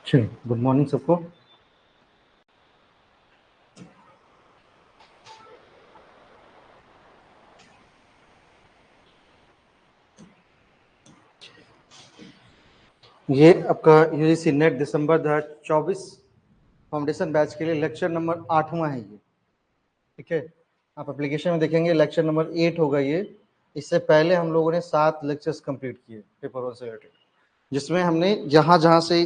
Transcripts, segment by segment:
चलिए, good morning सबको। ये आपका यूजीसी नेट दिसंबर 2024 फाउंडेशन बैच के लिए लेक्चर नंबर 8वां है ये। ठीक है, आप एप्लीकेशन में देखेंगे लेक्चर नंबर 8 होगा ये। इससे पहले हम लोगों ने 7 लेक्चर्स कंप्लीट किए पेपर 1 से रिलेटेड, जिसमें हमने जहाँ जहाँ से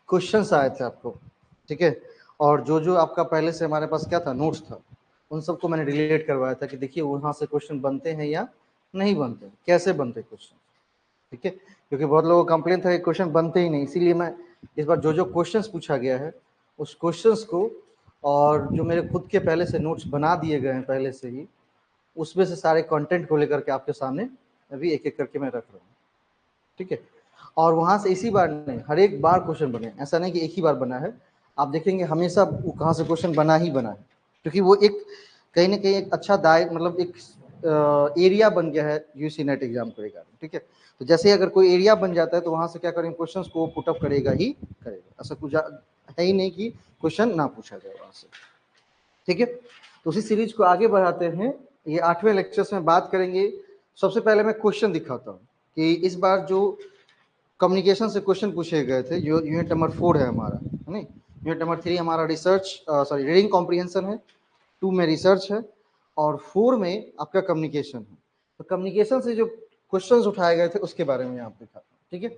क्वेश्चंस आए थे आपको, ठीक है, और जो जो आपका पहले से हमारे पास क्या था, नोट्स था, उन सबको मैंने रिलेट करवाया था कि देखिए वहाँ से क्वेश्चन बनते हैं या नहीं बनते, कैसे बनते क्वेश्चन। ठीक है, क्योंकि बहुत लोगों का कंप्लेन था कि क्वेश्चन बनते ही नहीं, इसीलिए मैं इस बार जो जो क्वेश्चंस पूछा गया है उस क्वेश्चंस को, और जो मेरे खुद के पहले से नोट्स बना दिए गए हैं पहले से ही, उसमें से सारे कंटेंट को लेकर के आपके सामने अभी एक एक करके मैं रख रहा हूँ। ठीक है, और वहाँ से इसी बार नहीं, हर एक बार क्वेश्चन बने, ऐसा नहीं कि एक ही बार बना है। आप देखेंगे हमेशा वो कहाँ से क्वेश्चन बना ही बना है, क्योंकि वो एक कहीं ना कहीं एक अच्छा मतलब एक एरिया बन गया है यूसी नेट एग्जाम को लेकर। ठीक है, तो जैसे अगर कोई एरिया बन जाता है तो वहाँ से क्या करेंगे, क्वेश्चंस को पुटअप करेगा ही करेगा, ऐसा कुछ है ही नहीं कि क्वेश्चन ना पूछा जाए वहाँ से। ठीक है, तो उसी सीरीज को आगे बढ़ाते हैं। ये 8वें लेक्चर्स में बात करेंगे। सबसे पहले मैं क्वेश्चन दिखाता हूँ कि इस बार जो कम्युनिकेशन से क्वेश्चन पूछे गए थे, जो यूनिट नंबर 4 है हमारा, है नहीं, यूनिट नंबर 3 हमारा रिसर्च सॉरी रीडिंग कॉम्प्रिहेंशन है, 2 में रिसर्च है, और 4 में आपका कम्युनिकेशन है। तो कम्युनिकेशन से जो क्वेश्चंस उठाए गए थे उसके बारे में यहाँ पे दिखाता हूँ। ठीक है,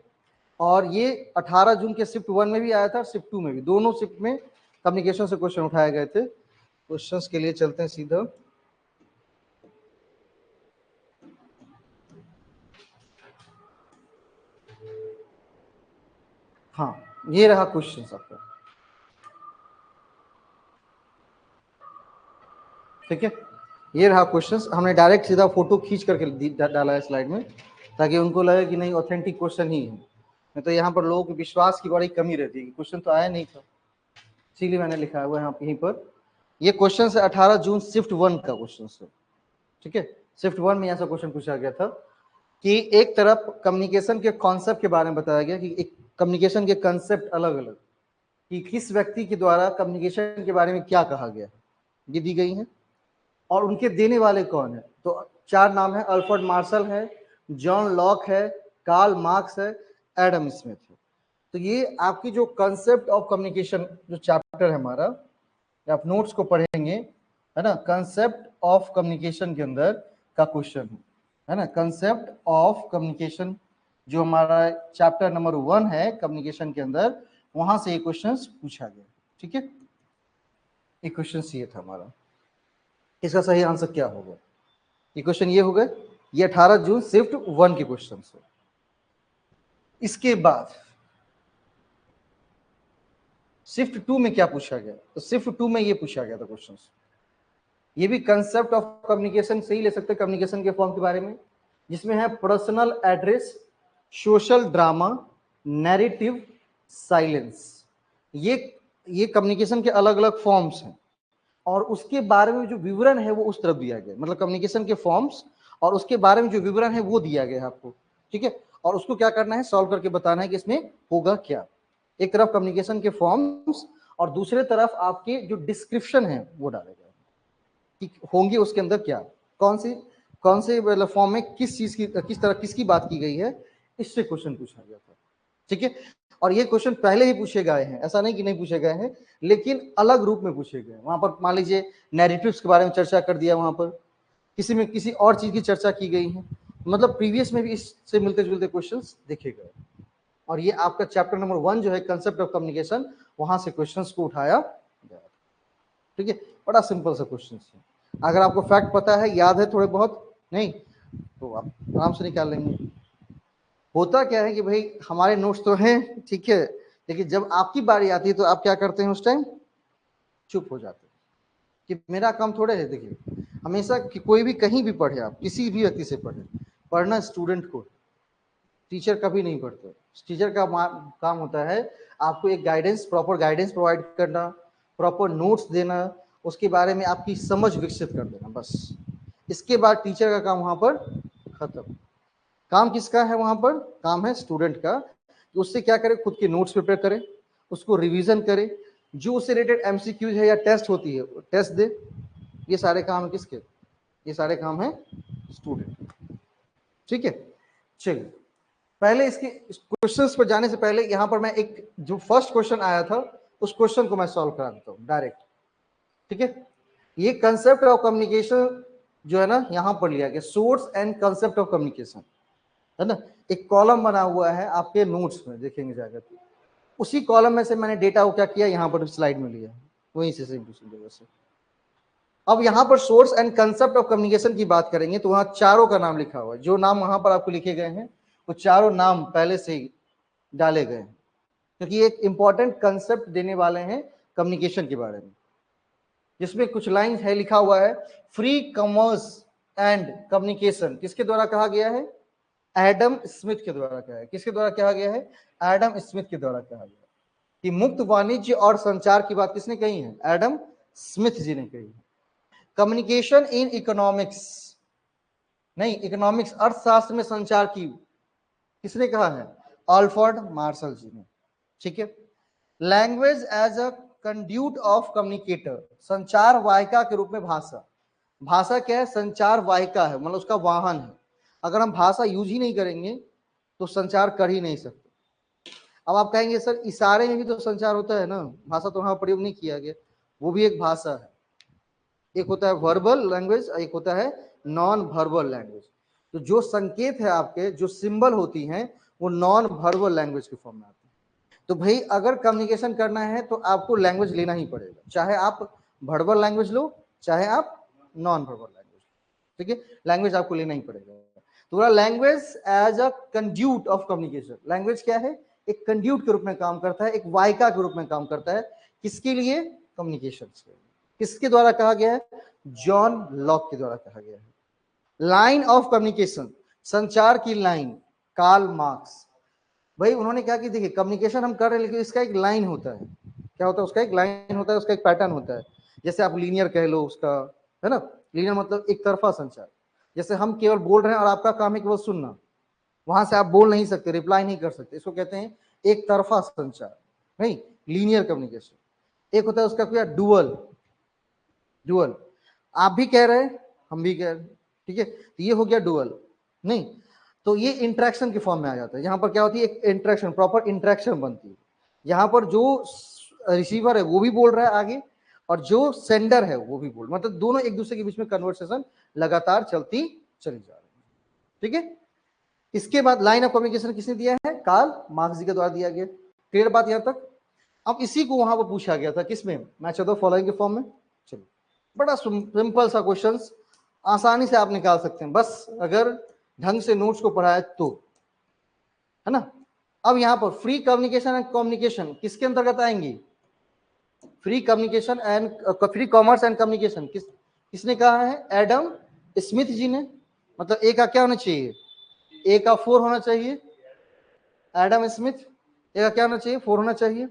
और ये 18 जून के शिफ्ट 1 में भी आया था, शिफ्ट 2 में भी, दोनों शिफ्ट में कम्युनिकेशन से क्वेश्चन उठाए गए थे। क्वेश्चंस के लिए चलते हैं सीधा। हाँ, ये रहा क्वेश्चन आपका। ठीक है, ये रहा क्वेश्चन। हमने डायरेक्ट सीधा फोटो खींच करके डाला है स्लाइड में, ताकि उनको लगे कि नहीं ऑथेंटिक क्वेश्चन ही है। नहीं तो यहाँ पर लोगों के विश्वास की बड़ी कमी रहती है कि क्वेश्चन तो आया नहीं था, इसीलिए मैंने लिखा हुआ है यहाँ यहीं पर। ये क्वेश्चन है 18 जून शिफ्ट 1 का क्वेश्चन है। ठीक है, शिफ्ट 1 में ऐसा क्वेश्चन पूछा गया था कि एक तरफ कम्युनिकेशन के कॉन्सेप्ट के बारे में बताया गया कि एक कम्युनिकेशन के कंसेप्ट अलग अलग, कि किस व्यक्ति के द्वारा कम्युनिकेशन के बारे में क्या कहा गया, ये दी गई है, और उनके देने वाले कौन है। तो 4 नाम है, अल्फ्रेड मार्शल है, जॉन लॉक है, कार्ल मार्क्स है, एडम स्मिथ है। तो ये आपकी जो कंसेप्ट ऑफ कम्युनिकेशन जो चैप्टर है हमारा, आप नोट्स को पढ़ेंगे, है ना, कंसेप्ट ऑफ कम्युनिकेशन के अंदर का क्वेश्चन है ना, कंसेप्ट ऑफ कम्युनिकेशन जो हमारा चैप्टर नंबर 1 है कम्युनिकेशन के अंदर, वहां से ये क्वेश्चन पूछा गया। ठीक है, ये क्वेश्चन ये था हमारा। इसका सही आंसर क्या होगा, ये क्वेश्चन ये होगा, ये 18 जून शिफ्ट 1 के क्वेश्चन है। इसके बाद शिफ्ट 2 में क्या पूछा गया, तो शिफ्ट 2 में ये पूछा गया था क्वेश्चन, ये भी कंसेप्ट ऑफ कम्युनिकेशन से ही ले सकते हैं, कम्युनिकेशन के फॉर्म के बारे में, जिसमें है personal address, social drama, narrative, silence. ये कम्युनिकेशन के अलग अलग फॉर्म्स हैं, और उसके बारे में जो विवरण है वो उस तरफ दिया गया, मतलब कम्युनिकेशन के फॉर्म्स और उसके बारे में जो विवरण है वो दिया गया है आपको। ठीक है, और उसको क्या करना है, सॉल्व करके बताना है कि इसमें होगा क्या। एक तरफ कम्युनिकेशन के फॉर्म्स और दूसरे तरफ आपके जो डिस्क्रिप्शन है वो डालेगा कि होंगे उसके अंदर क्या, कौन से मतलब फॉर्म में किस चीज की, किस तरह किसकी बात की गई है, इससे क्वेश्चन पूछा गया था। ठीक है, और ये क्वेश्चन पहले ही पूछे गए हैं, ऐसा नहीं कि नहीं पूछे गए हैं, लेकिन अलग रूप में पूछे गए। वहां पर मान लीजिए नैरेटिव्स के बारे में चर्चा कर दिया, वहां पर किसी में किसी और चीज की चर्चा की गई है, मतलब प्रीवियस में भी इससे मिलते जुलते क्वेश्चन देखे गए। और ये आपका चैप्टर नंबर 1 जो है कंसेप्ट ऑफ कम्युनिकेशन, वहां से क्वेश्चन को उठाया गया। ठीक है, बड़ा सिंपल सा क्वेश्चन है, अगर आपको फैक्ट पता है, याद है थोड़े बहुत, नहीं तो आप आराम से निकाल लेंगे। होता क्या है कि भाई हमारे नोट्स तो हैं, ठीक है, लेकिन जब आपकी बारी आती है तो आप क्या करते हैं, उस टाइम चुप हो जाते हैं कि मेरा काम थोड़े है। देखिए हमेशा कि कोई भी कहीं भी पढ़े, आप किसी भी व्यक्ति से पढ़े, पढ़ना स्टूडेंट को, टीचर कभी नहीं पढ़ते। टीचर का काम होता है आपको एक गाइडेंस, प्रॉपर गाइडेंस प्रोवाइड करना, प्रॉपर नोट्स देना, उसके बारे में आपकी समझ विकसित कर देना, बस। इसके बाद टीचर का काम वहां पर खत्म। काम किसका है वहां पर, काम है स्टूडेंट का, कि उससे क्या करे, खुद के नोट्स प्रिपेयर करे, उसको रिवीजन करे, जो उससे रिलेटेड एमसीक्यूज है या टेस्ट होती है टेस्ट दे। ये सारे काम है किसके? ये सारे काम है स्टूडेंट। ठीक है, चलिए पहले इसके क्वेश्चंस पर जाने से पहले यहां पर मैं एक जो फर्स्ट क्वेश्चन आया था उस क्वेश्चन को मैं सॉल्व करा देता हूं डायरेक्ट। ठीक है, ये कंसेप्ट ऑफ कम्युनिकेशन जो है ना यहां पर लिया गया, source and concept of communication, है ना। एक कॉलम बना हुआ है आपके नोट्स में, देखेंगे जाकर, उसी कॉलम में से मैंने डेटा को क्या किया यहाँ पर स्लाइड में लिया, वहीं से सेम टू सेम जगह से। अब यहाँ पर source and concept of communication की बात करेंगे तो वहां चारों का नाम लिखा हुआ है, जो नाम वहां पर आपको लिखे गए हैं वो चारों नाम पहले से ही डाले गए हैं, क्योंकि एक इंपॉर्टेंट कंसेप्ट देने वाले हैं कम्युनिकेशन के बारे में, जिसमें कुछ लाइन है लिखा हुआ है, फ्री कॉमर्स एंड कम्युनिकेशन किसके द्वारा कहा गया है? एडम स्मिथ के द्वारा कहा है। किसके द्वारा कहा गया है? एडम स्मिथ के द्वारा कहा गया कि मुक्त वाणिज्य और संचार की बात किसने कही है? एडम स्मिथ जी ने कही है। कम्युनिकेशन इन इकोनॉमिक्स, नहीं इकोनॉमिक्स अर्थशास्त्र में संचार की किसने कहा है? अल्फ्रेड मार्शल जी ने। ठीक है, language as a conduit of communicator, संचार वाहिका के रूप में भाषा। भाषा क्या है? संचार वाहिका है, मतलब उसका वाहन है। अगर हम भाषा यूज ही नहीं करेंगे तो संचार कर ही नहीं सकते। अब आप कहेंगे सर इशारे में भी तो संचार होता है ना, भाषा तो वहां प्रयोग नहीं किया गया, वो भी एक भाषा है। एक होता है वर्बल लैंग्वेज, एक होता है नॉन वर्बल लैंग्वेज। तो जो संकेत है आपके, जो सिंबल होती हैं, वो नॉन वर्बल लैंग्वेज के फॉर्म में आती है। तो भाई अगर कम्युनिकेशन करना है तो आपको लैंग्वेज लेना ही पड़ेगा, चाहे आप वर्बल लैंग्वेज लो चाहे आप नॉन वर्बल लैंग्वेज। ठीक है, लैंग्वेज आपको लेना ही पड़ेगा। तो language as a conduit of communication, language क्या है? एक कंड्यूट के रूप में काम करता है, एक वाहिका के रूप में काम करता है। किसके लिए? कम्युनिकेशन के लिए। किसके द्वारा कहा गया है? जॉन लॉक के द्वारा कहा गया है। लाइन ऑफ कम्युनिकेशन, संचार की लाइन, कार्ल मार्क्स। भाई उन्होंने क्या कि देखिए कम्युनिकेशन हम कर रहे हैं लेकिन इसका एक लाइन होता है। क्या होता है? उसका एक लाइन होता है, उसका एक पैटर्न होता है। जैसे आप लीनियर कह लो उसका, है ना। लीनियर मतलब एक तरफा संचार। जैसे हम केवल बोल रहे हैं और आपका काम है केवल सुनना, वहां से आप बोल नहीं सकते, रिप्लाई नहीं कर सकते, इसको कहते हैं एक तरफा संचार, नहीं लीनियर कम्युनिकेशन। एक होता है उसका क्या? डुअल। डुअल, आप भी कह रहे हैं हम भी कह रहे हैं, ठीक है, तो ये हो गया डुअल। नहीं तो ये इंटरेक्शन के फॉर्म में आ जाता है। यहाँ पर क्या होती है? एक इंटरेक्शन, प्रॉपर इंटरेक्शन बनती है। यहाँ पर जो रिसीवर है वो भी बोल रहा है आगे, और जो सेंडर है वो भी बोल, मतलब दोनों एक दूसरे के बीच में कन्वर्सेशन लगातार चलती चली जा रही है। ठीक है, इसके बाद लाइन ऑफ कम्युनिकेशन किसने दिया है? कार्ल मार्क्स जी के द्वारा दिया गया। क्लियर बात यहां तक? अब इसी को वहां पर पूछा गया था, किसमें? मैच ऑफ द फॉलोइंग के फॉर्म में। चलिए बड़ा सिंपल सा क्वेश्चन, आसानी से आप निकाल सकते हैं बस अगर ढंग से नोट्स को पढ़ाए तो, है ना। अब यहां पर फ्री कम्युनिकेशन एंड कम्युनिकेशन किसके अंतर्गत आएंगी? Free communication and free commerce and communication किसने कहा है? एडम स्मिथ जी ने। मतलब ए का क्या होना चाहिए? ए का 4 होना चाहिए। एडम स्मिथ, ए का क्या होना चाहिए? 4 होना चाहिए।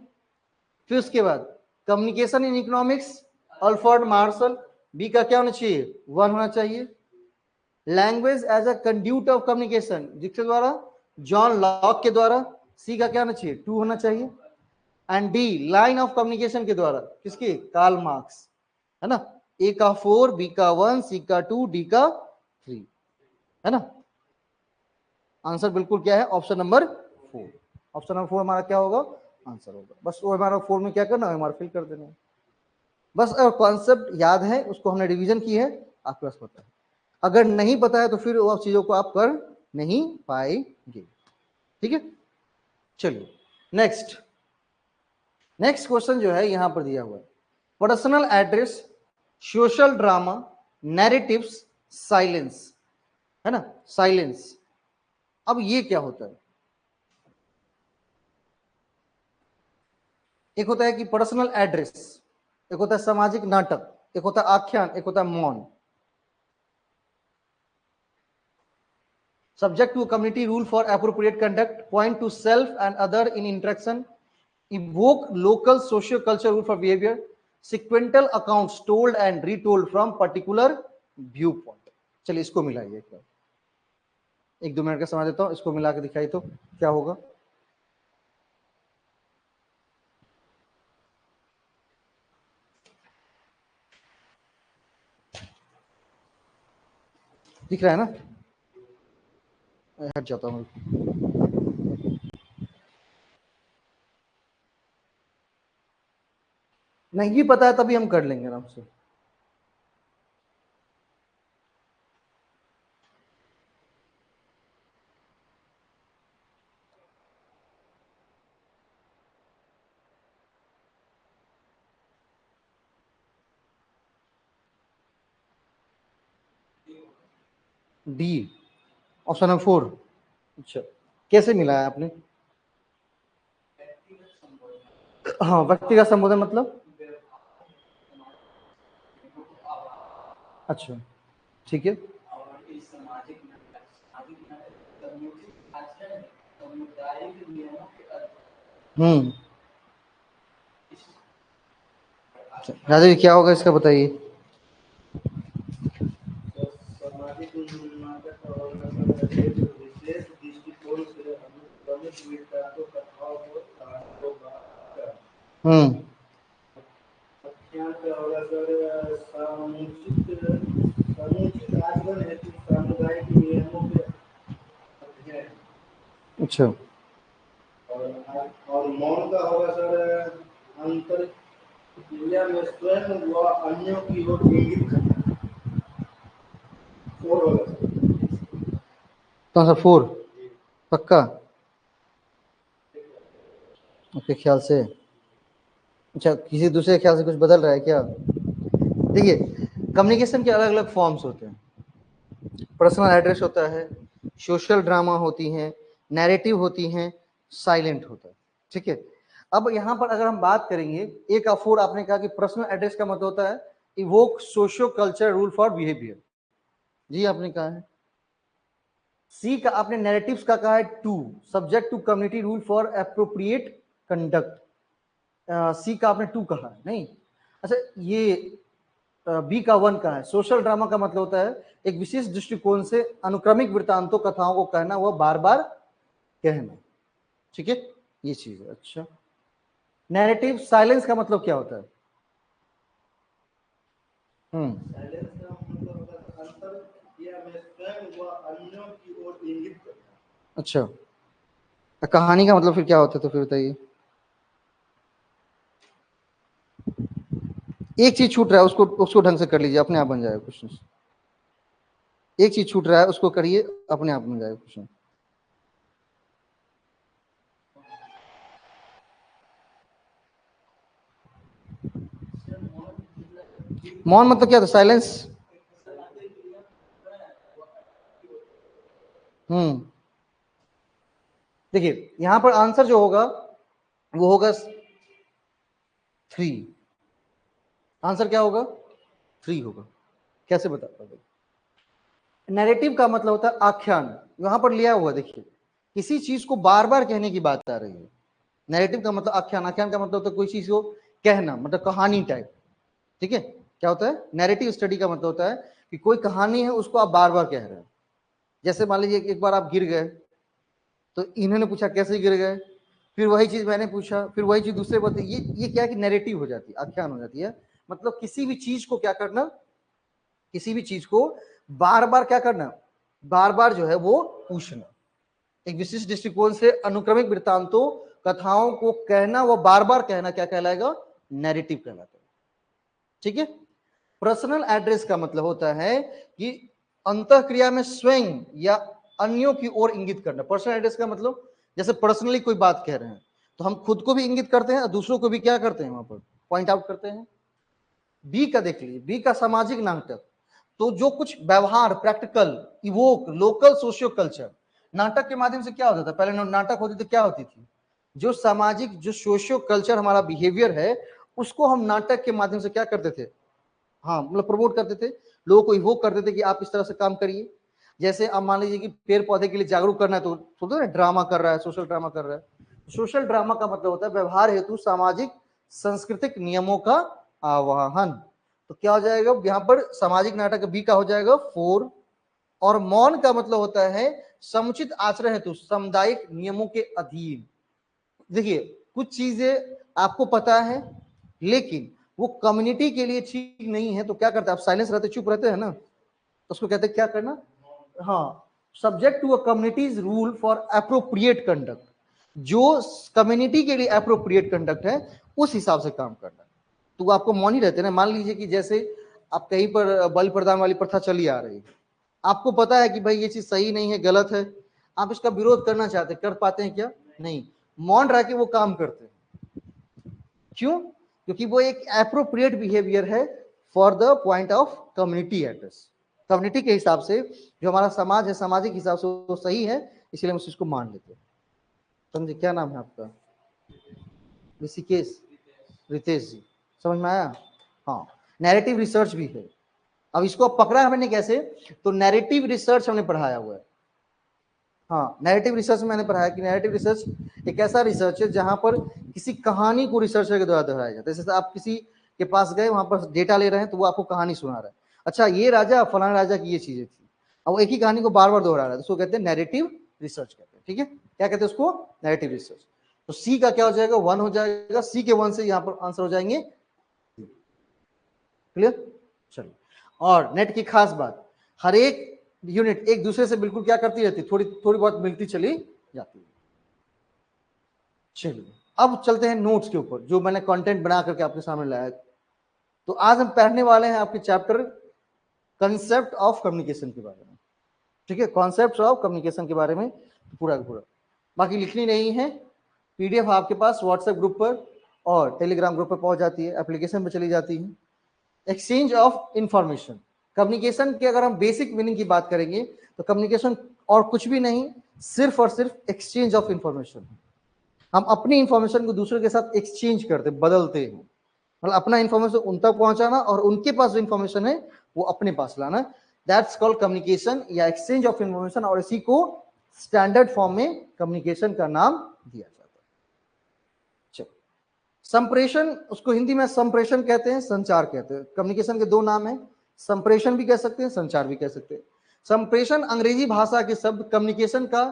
फिर उसके बाद communication in economics, Alfred Marshall, B का क्या होना चाहिए? 1 होना चाहिए। Language as a conduit of communication, जिसके द्वारा? जॉन लॉक के द्वारा, सी का क्या होना चाहिए? 2 होना चाहिए। And D line of communication के द्वारा, किसके? कार्ल मार्क्स, है ना। ए का 4, बी का 1, सी का 2, डी का 3, है ना। आंसर बिल्कुल क्या है? Option number 4। ऑप्शन नंबर 4 हमारा क्या होगा? आंसर होगा। बस वो हमारा 4 में क्या करना है? हमारा फिल कर देना है। बस अगर कॉन्सेप्ट याद है, उसको हमने रिवीजन की है, आपके पास पता है। अगर नहीं पता है तो फिर वो चीजों को आप कर नहीं पाएंगे। ठीक है, चलिए नेक्स्ट। नेक्स्ट क्वेश्चन जो है यहां पर दिया हुआ है, personal address, social drama, narratives, silence, है ना। साइलेंस, अब ये क्या होता है? एक होता है कि पर्सनल एड्रेस, एक होता है सामाजिक नाटक, एक होता है आख्यान, एक होता है मौन। Subject to community rule for appropriate conduct, point to self and other in interaction, evoke local socio-cultural rule for behavior, sequential accounts told and retold from particular viewpoint। चलिए इसको मिलाइए, एक बार 1-2 मिनट का समय देता हूं, इसको मिला के दिखाई तो क्या होगा? दिख रहा है ना, हट जाता हूँ। नहीं पता है तभी हम कर लेंगे आराम से। D, option number 4। अच्छा, कैसे मिला है आपने? हाँ, व्यक्तिगत संबोधन मतलब, अच्छा ठीक है। हम्म, राजा जी क्या होगा इसका बताइए। हम्म, अच्छा, और मौन का होगा सर अंतर क्रिया में स्वयं व अन्यों की ओर इंगित करना। 4 होगा तो सर 4 पक्का, आपके ख्याल से? अच्छा, किसी दूसरे के ख्याल से कुछ बदल रहा है क्या? देखिए, कम्युनिकेशन के अलग अलग फॉर्म्स होते हैं। पर्सनल एड्रेस होता है, सोशल ड्रामा होती हैं, नैरेटिव होती हैं, साइलेंट होता है। ठीक है, अब यहाँ पर अगर हम बात करेंगे, एक अफोर्ड आपने कहा कि पर्सनल एड्रेस का मतलब होता है evoke socio culture rule for behaviour, जी आपने कहा है। सी का आपने नैरेटिव्स का कहा है 2, subject to community rule for appropriate conduct, C का आपने 2 कहा है, नहीं। अच्छा, ये बी का 1 का है, सोशल ड्रामा का मतलब होता है एक विशेष दृष्टिकोण से अनुक्रमिक वृत्तांतों कथाओं को कहना, वह बार बार कहना। ठीक है, ये चीज है। अच्छा, नैरेटिव साइलेंस का मतलब क्या होता है? साइलेंस का मतलब होता है अंतर क्रिया में स्वयं व अन्यों की ओर इंगित करना। अच्छा, कहानी का मतलब फिर क्या होता है, तो फिर बताइए। एक चीज छूट रहा है, उसको उसको ढंग से कर लीजिए, अपने आप बन जाएगा क्वेश्चन। एक चीज छूट रहा है, उसको करिए, अपने आप बन जाएगा क्वेश्चन। मौन मतलब क्या था? साइलेंस। हम्म, देखिए यहां पर आंसर जो होगा वो होगा 3। आंसर क्या होगा? 3 होगा। कैसे बता पाओगे? नैरेटिव का मतलब होता है आख्यान, यहां पर लिया हुआ देखिए, किसी चीज को बार बार कहने की बात आ रही है। नैरेटिव का मतलब आख्यान, आख्यान का मतलब होता है कोई चीज को कहना, मतलब कहानी टाइप। ठीक है, क्या होता है नैरेटिव स्टडी का मतलब होता है कि कोई कहानी है उसको आप बार बार कह रहे हैं। जैसे मान लीजिए एक बार आप गिर गए, तो इन्होंने पूछा कैसे गिर गए, फिर वही चीज मैंने पूछा, फिर वही चीज दूसरे बताई, ये क्या है कि नैरेटिव हो जाती है, आख्यान हो जाती है। मतलब किसी भी चीज को क्या करना, किसी भी चीज को बार बार क्या करना, बार बार जो है वो पूछना, एक विशिष्ट दृष्टिकोण से अनुक्रमिक वृत्तांतों कथाओं को कहना, वो बार बार कहना क्या कहलाएगा? नैरेटिव कहलाता है। ठीक है, पर्सनल एड्रेस का मतलब होता है कि अंतःक्रिया में स्वयं या अन्यों की ओर इंगित करना। पर्सनल एड्रेस का मतलब जैसे पर्सनली कोई बात कह रहे हैं तो हम खुद को भी इंगित करते हैं और दूसरों को भी क्या करते हैं, वहां पर पॉइंट आउट करते हैं। बी का देख लीजिए, बी का सामाजिक नाटक, तो जो कुछ व्यवहार practical evoke local socio culture, नाटक के माध्यम से क्या होता था, पहले नाटक होती तो क्या होती थी, जो सामाजिक जो सोशियो कल्चर हमारा बिहेवियर है उसको हम नाटक के माध्यम से क्या करते थे, हाँ मतलब प्रमोट करते थे, लोगों को इवोक करते थे कि आप इस तरह से काम करिए। जैसे आप मान लीजिए कि पेड़ पौधे के लिए जागरूक करना है, तो सोचो ना ड्रामा कर रहा है, सोशल ड्रामा कर रहा है। सोशल ड्रामा का मतलब होता है व्यवहार हेतु सामाजिक सांस्कृतिक नियमों का आवाहन। तो क्या हो जाएगा यहाँ पर, सामाजिक नाटक बी का हो जाएगा 4। और मौन का मतलब होता है समुचित आचरण हेतु सामुदायिक नियमों के अधीन। देखिए कुछ चीजें आपको पता है लेकिन वो कम्युनिटी के लिए ठीक नहीं है, तो क्या करते हैं आप? साइलेंस रहते, चुप रहते हैं ना, तो उसको कहते हैं क्या करना? हाँ, subject to a communities rule for appropriate conduct, जो कम्युनिटी के लिए अप्रोप्रिएट कंडक्ट है उस हिसाब से काम करना। तो आपको मौन ही रहते ना, मान लीजिए कि जैसे आप कहीं पर बलि प्रदान वाली प्रथा चली आ रही है, आपको पता है कि भाई ये चीज सही नहीं है, गलत है, आप इसका विरोध करना चाहते हैं, कर पाते हैं क्या? नहीं, मौन रह के वो काम करते हैं। क्यों? क्योंकि वो एक एप्रोप्रिएट बिहेवियर है for the point of community address. Community के हिसाब से जो हमारा समाज है, सामाजिक हिसाब से वो सही है, इसलिए हम उस चीज को मान लेते हैं। समझे? क्या नाम है आपका? ऋषिकेश, रितेश जी, समझ में आया? हाँ, नैरेटिव रिसर्च भी है। अब इसको पकड़ा हमने कैसे? तो नैरेटिव रिसर्च हमने पढ़ाया हुआ है। हाँ, नैरेटिव रिसर्च मैंने पढ़ाया कि नैरेटिव रिसर्च एक ऐसा रिसर्च है जहां पर किसी कहानी को रिसर्चर के द्वारा दोहराया जाता है। जैसे आप किसी के पास गए, वहां पर डेटा ले रहे हैं, तो वो आपको कहानी सुना रहा है, अच्छा ये राजा फलाना राजा की ये चीजें थी, अब वो एक ही कहानी को बार बार दोहरा रहा है, तो उसको कहते हैं नैरेटिव रिसर्च कहते हैं। ठीक है, क्या कहते हैं उसको? Narrative research. तो सी का क्या हो जाएगा? 1 हो जाएगा, सी के 1 से यहाँ पर आंसर हो जाएंगे। क्लियर? चलिए, और नेट की खास बात, हर एक यूनिट एक दूसरे से बिल्कुल क्या करती रहती, थोड़ी थोड़ी बहुत मिलती चली जाती है। चलिए, अब चलते हैं नोट्स के ऊपर, जो मैंने कंटेंट बना करके आपके सामने लाया। तो आज हम पढ़ने वाले हैं आपके चैप्टर कंसेप्ट ऑफ कम्युनिकेशन के बारे में। ठीक है, कॉन्सेप्ट ऑफ कम्युनिकेशन के बारे में पूरा पूरा, बाकी लिखनी नहीं है। पीडीएफ आपके पास व्हाट्सएप ग्रुप पर और टेलीग्राम ग्रुप पर पहुंच जाती है, एप्लीकेशन पर चली जाती है। एक्सचेंज ऑफ इंफॉर्मेशन, कम्युनिकेशन के अगर हम बेसिक मीनिंग की बात करेंगे तो कम्युनिकेशन और कुछ भी नहीं, सिर्फ और सिर्फ एक्सचेंज ऑफ इंफॉर्मेशन। हम अपनी इंफॉर्मेशन को दूसरे के साथ एक्सचेंज करते, बदलते हैं, मतलब अपना इंफॉर्मेशन उन तक पहुंचाना और उनके पास जो इंफॉर्मेशन है वो अपने पास लाना, दैट्स कॉल्ड कम्युनिकेशन या एक्सचेंज ऑफ इंफॉर्मेशन, और इसी को स्टैंडर्ड फॉर्म में कम्युनिकेशन का नाम दिया जाता है। चलो, संप्रेषण, उसको हिंदी में संप्रेषण कहते हैं, संचार कहते हैं। कम्युनिकेशन के दो नाम है, संप्रेषण भी कह सकते हैं, संचार भी कह सकते हैं। संप्रेषण अंग्रेजी भाषा के शब्द कम्युनिकेशन का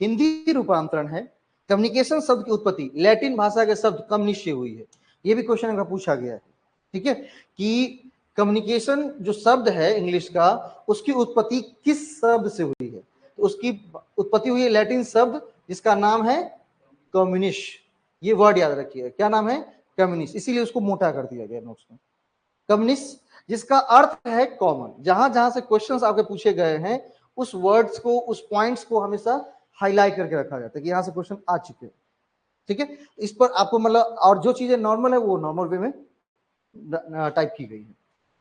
हिंदी रूपांतरण है। कम्युनिकेशन शब्द की उत्पत्ति लैटिन भाषा के शब्द कम्युनिस से हुई है। ये भी क्वेश्चन का पूछा गया है, ठीक है, कि कम्युनिकेशन जो शब्द है इंग्लिश का, उसकी उत्पत्ति किस शब्द से हुई है? तो उसकी उत्पत्ति हुई है लैटिन शब्द जिसका नाम है कम्युनिस्ट। ये वर्ड याद रखिए, क्या नाम है? कम्युनिस्ट, इसीलिए उसको मोटा कर दिया गया नोट्स में। कम्युनिस्ट जिसका अर्थ है कॉमन। जहां जहां से क्वेश्चंस आपके पूछे गए हैं, उस वर्ड्स को, उस पॉइंट्स को हमेशा हाईलाइट करके रखा जाता है कि यहां से क्वेश्चन आ चुके हैं। ठीक है, इस पर आपको मतलब, और जो चीजें नॉर्मल है वो नॉर्मल वे में टाइप की गई है।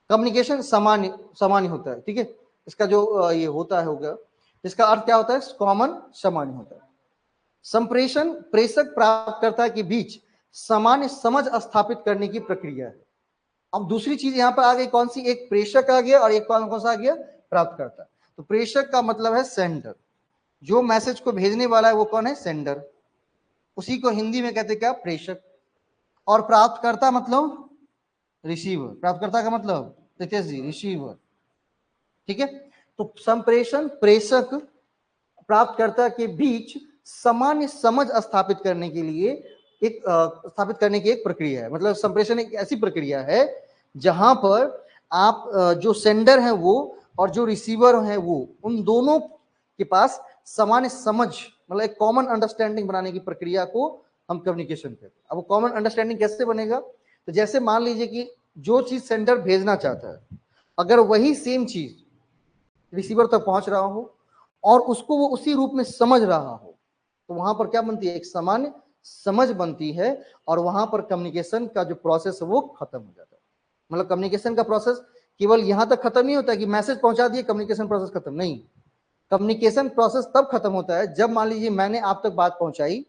कम्युनिकेशन सामान्य सामान्य होता है, ठीक है, इसका जो ये होता है होगा, इसका अर्थ क्या होता है? कॉमन, सामान्य होता है। संप्रेषण प्रेषक प्राप्तकर्ता के बीच सामान्य समझ स्थापित करने की प्रक्रिया है। अब दूसरी चीज यहां पर आ गई, कौन सी? एक प्रेषक आ गया और एक कौन सा आ गया? प्राप्तकर्ता। तो प्रेषक का मतलब है सेंडर, जो मैसेज को भेजने वाला है वो कौन है? सेंडर, उसी को हिंदी में कहते क्या? प्रेषक। और प्राप्तकर्ता मतलब रिसीवर, प्राप्तकर्ता का मतलब रितेश जी रिसीवर। ठीक है, तो संप्रेषण प्रेषक प्राप्तकर्ता के बीच सामान्य समझ स्थापित करने के लिए एक स्थापित करने की एक प्रक्रिया है। मतलब संप्रेषण एक ऐसी प्रक्रिया है जहां पर आप जो सेंडर है वो और जो रिसीवर है वो, उन दोनों के पास सामान्य समझ, मतलब एक कॉमन अंडरस्टैंडिंग बनाने की प्रक्रिया को हम कम्युनिकेशन कहते हैं। अब कॉमन अंडरस्टैंडिंग कैसे बनेगा? तो जैसे मान लीजिए कि जो चीज सेंडर भेजना चाहता है, अगर वही सेम चीज रिसीवर तक पहुंच रहा हो और उसको वो उसी रूप में समझ रहा हो, तो वहां पर क्या बनती है? एक सामान्य समझ बनती है, और वहां पर कम्युनिकेशन का जो प्रोसेस है वो खत्म हो जाता है। मतलब कम्युनिकेशन का प्रोसेस केवल यहां तक खत्म नहीं होता है कि मैसेज पहुंचा दिए कम्युनिकेशन प्रोसेस खत्म, नहीं। कम्युनिकेशन प्रोसेस तब खत्म होता है जब मान लीजिए मैंने आप तक बात पहुंचाई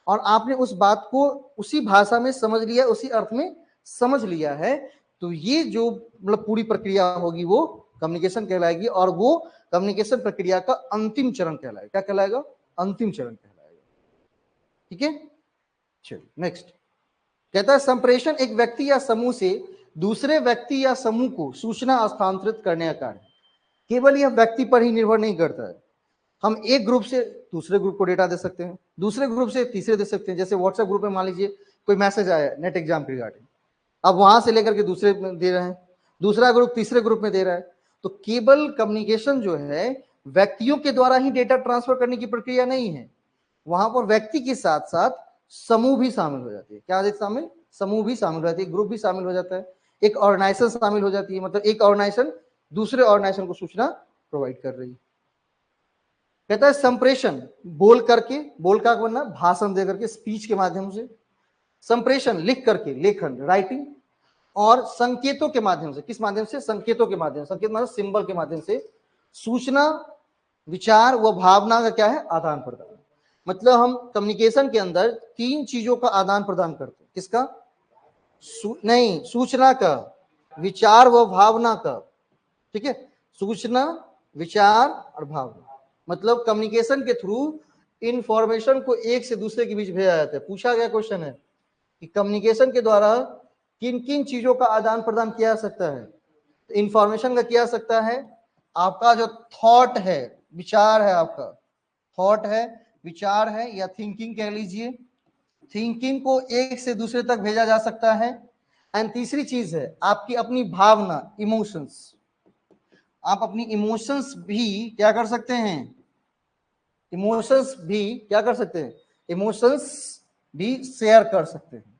और आपने उस बात को उसी भाषा में समझ लिया, उसी अर्थ में समझ लिया है, तो ये जो मतलब पूरी प्रक्रिया होगी वो कम्युनिकेशन कहलाएगी, और वो कम्युनिकेशन प्रक्रिया का अंतिम चरण कहलाएगा। क्या कहलाएगा? अंतिम चरण कहलाएगा। ठीक है, चलिए नेक्स्ट। कहता है संप्रेषण एक व्यक्ति या समूह से दूसरे व्यक्ति या समूह को सूचना हस्तांतरित करने का कार्य। केवल यह व्यक्ति पर ही निर्भर नहीं करता है, हम एक ग्रुप से दूसरे ग्रुप को डेटा दे सकते हैं, दूसरे ग्रुप से तीसरे दे सकते हैं। जैसे व्हाट्सएप ग्रुप में मान लीजिए कोई मैसेज आया नेट एग्जाम के रिगार्डिंग, अब वहां से लेकर के दूसरे में दे रहे हैं, दूसरा ग्रुप तीसरे ग्रुप में दे रहा है। तो केबल कम्युनिकेशन जो है व्यक्तियों के द्वारा ही डेटा ट्रांसफर करने की प्रक्रिया नहीं है, वहां पर व्यक्ति के साथ साथ समूह भी शामिल हो जाती है। क्या शामिल? समूह भी शामिल हो जाती है, ग्रुप भी शामिल हो जाता है, एक ऑर्गेनाइजेशन शामिल हो जाती है। मतलब एक ऑर्गेनाइजेशन दूसरे ऑर्गेनाइजेशन को सूचना प्रोवाइड कर रही है। कहता है संप्रेषण, बोल करके, बोल का बनना भाषण दे करके, स्पीच के माध्यम से, संप्रेषण लिख करके, लेखन राइटिंग, और संकेतों के माध्यम से। किस माध्यम से? संकेतों के माध्यम से। संकेत मतलब सिंबल के माध्यम से सूचना, विचार व भावना का क्या है? आदान प्रदान। मतलब हम कम्युनिकेशन के अंदर तीन चीजों का आदान प्रदान करते हैं। किसका? नहीं, सूचना का, विचार व भावना का। ठीक है, सूचना, विचार और भावना। मतलब कम्युनिकेशन के थ्रू इंफॉर्मेशन को एक से दूसरे के बीच भेजा जाता है। पूछा गया क्वेश्चन है कि कम्युनिकेशन के द्वारा किन किन चीजों का आदान प्रदान किया जा सकता है? इंफॉर्मेशन का किया सकता है, आपका जो थॉट है, विचार है, आपका थॉट है, विचार है, या थिंकिंग कह लीजिए, थिंकिंग को एक से दूसरे तक भेजा जा सकता है। एंड तीसरी चीज है आपकी अपनी भावना, इमोशंस। आप अपनी इमोशंस भी क्या कर सकते हैं? इमोशंस भी क्या कर सकते हैं? इमोशंस भी शेयर कर सकते हैं।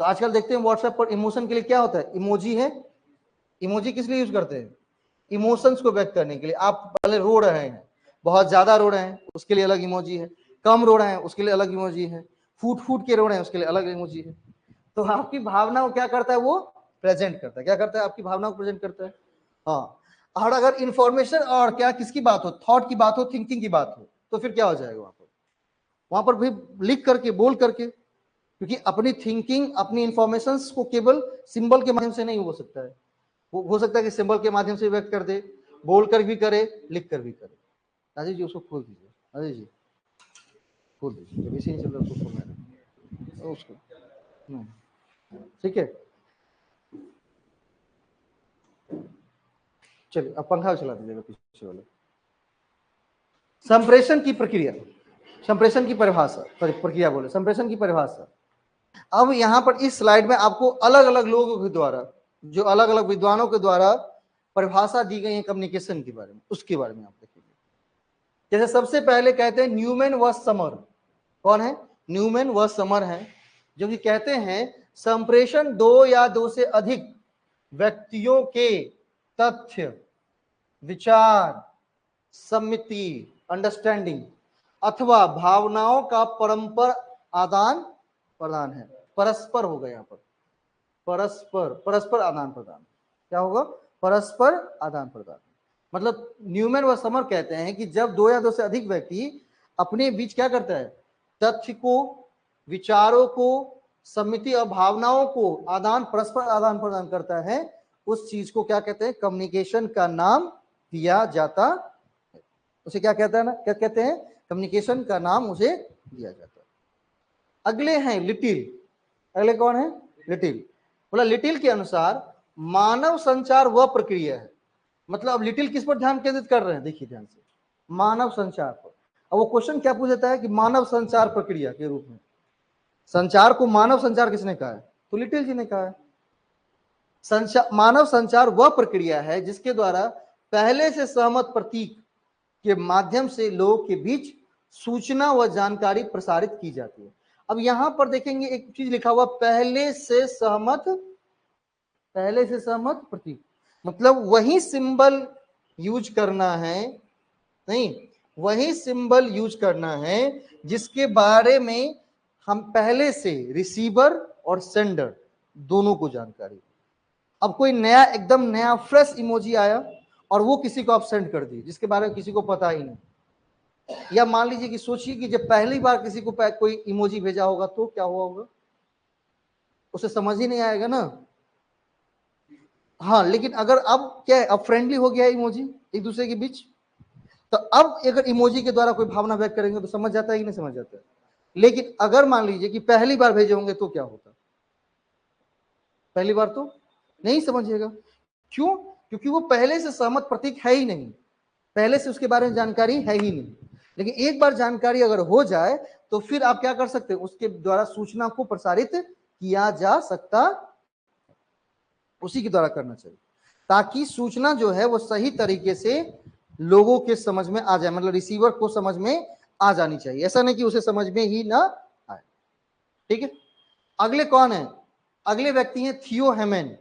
तो आजकल देखते हैं व्हाट्सएप पर इमोशन के लिए क्या होता है? इमोजी है। इमोजी किस लिए यूज करते हैं? इमोशंस को व्यक्त करने के लिए। आप पहले रो रहे हैं, बहुत ज्यादा रो रहे हैं, उसके लिए अलग इमोजी है। कम रो रहे हैं, उसके लिए अलग इमोजी है। फूट फूट के रो रहे हैं, उसके लिए अलग इमोजी है। तो आपकी भावना को क्या करता है? वो प्रेजेंट करता है। क्या करता है? आपकी भावना को प्रेजेंट करता है। हाँ, और अगर इंफॉर्मेशन और क्या, किसकी बात हो? थॉट की बात हो, थिंकिंग की बात हो, तो फिर क्या हो जाएगा? वहां पर भी लिख करके, बोल करके, क्योंकि अपनी थिंकिंग, अपनी इंफॉर्मेशन को केवल सिंबल के माध्यम से नहीं हो सकता है। वो हो सकता है कि सिंबल के माध्यम से व्यक्त कर दे, बोल कर भी करे, लिख कर भी करे। राजेश जी उसको खोल दीजिए, राजेश जी खोल दीजिए, जब इसी नहीं चल रहा उसको खोलना है उसको। ठीक है, चलिए अब पंखा चला दीजिएगा पीछे वाले। संप्रेषण की प्रक्रिया, संप्रेषण की परिभाषा, प्रक्रिया बोले, संप्रेषण की परिभाषा। अब यहां पर इस स्लाइड में आपको अलग अलग लोगों के द्वारा, जो अलग अलग विद्वानों के द्वारा परिभाषा दी गई है कम्युनिकेशन के बारे में, उसके बारे में आप देखेंगे। जैसे सबसे पहले कहते हैं न्यूमैन व समर। कौन है? न्यूमैन व समर है, जो कि कहते हैं संप्रेषण दो या दो से अधिक व्यक्तियों के तथ्य, विचार, सम्मिति, अंडरस्टैंडिंग अथवा भावनाओं का परस्पर आदान प्रदान है। परस्पर होगा यहाँ पर, परस्पर, परस्पर आदान प्रदान। क्या होगा? परस्पर आदान प्रदान। मतलब न्यूमैन व समर कहते हैं कि जब दो या दो से अधिक व्यक्ति अपने बीच क्या करता है? तथ्य को, विचारों को, सम्मिति और भावनाओं को आदान, परस्पर आदान प्रदान करता है, उस चीज को क्या कहते हैं? कम्युनिकेशन का नाम दिया जाता है। उसे क्या कहता है ना, क्या कहते हैं? कम्युनिकेशन का नाम उसे दिया जाता है। अगले हैं लिटिल। अगले कौन है? लिटिल। बोला लिटिल के अनुसार मानव संचार वह प्रक्रिया है। मतलब अब लिटिल किस पर ध्यान केंद्रित कर रहे हैं? देखिए ध्यान से, मानव संचार पर। अब वो क्वेश्चन क्या पूछ देता है कि मानव संचार प्रक्रिया के रूप में, संचार को मानव संचार किसने कहा है? तो लिटिल जी ने कहा है। संचार, मानव संचार वह प्रक्रिया है जिसके द्वारा पहले से सहमत प्रतीक के माध्यम से लोगों के बीच सूचना व जानकारी प्रसारित की जाती है। अब यहां पर देखेंगे एक चीज लिखा हुआ, पहले से सहमत, पहले से सहमत प्रतीक। मतलब वही सिंबल यूज करना है, नहीं, वही सिंबल यूज करना है जिसके बारे में हम पहले से रिसीवर और सेंडर दोनों को जानकारी। अब कोई नया, एकदम नया फ्रेश इमोजी आया और वो किसी को आप सेंड कर दिए जिसके बारे में किसी को पता ही नहीं, या मान लीजिए कि सोचिए कि जब पहली बार किसी को कोई इमोजी भेजा होगा तो क्या हुआ होगा? उसे समझ ही नहीं आएगा ना। हाँ, लेकिन अगर अब क्या है, अब फ्रेंडली हो गया है इमोजी एक दूसरे के बीच, तो अब अगर इमोजी के द्वारा कोई भावना व्यक्त करेंगे तो समझ जाता है कि नहीं समझ जाता है। लेकिन अगर मान लीजिए कि पहली बार भेजे होंगे तो क्या होता? पहली बार तो नहीं समझिएगा। क्यों? क्योंकि वो पहले से सहमत प्रतीक है ही नहीं, पहले से उसके बारे में जानकारी है ही नहीं। लेकिन एक बार जानकारी अगर हो जाए तो फिर आप क्या कर सकते हैं? उसके द्वारा सूचना को प्रसारित किया जा सकता, उसी के द्वारा करना चाहिए, ताकि सूचना जो है वो सही तरीके से लोगों के समझ में आ जाए, मतलब रिसीवर को समझ में आ जानी चाहिए, ऐसा नहीं कि उसे समझ में ही ना आए। ठीक है, अगले कौन है? अगले व्यक्ति हैं थियो हेमन।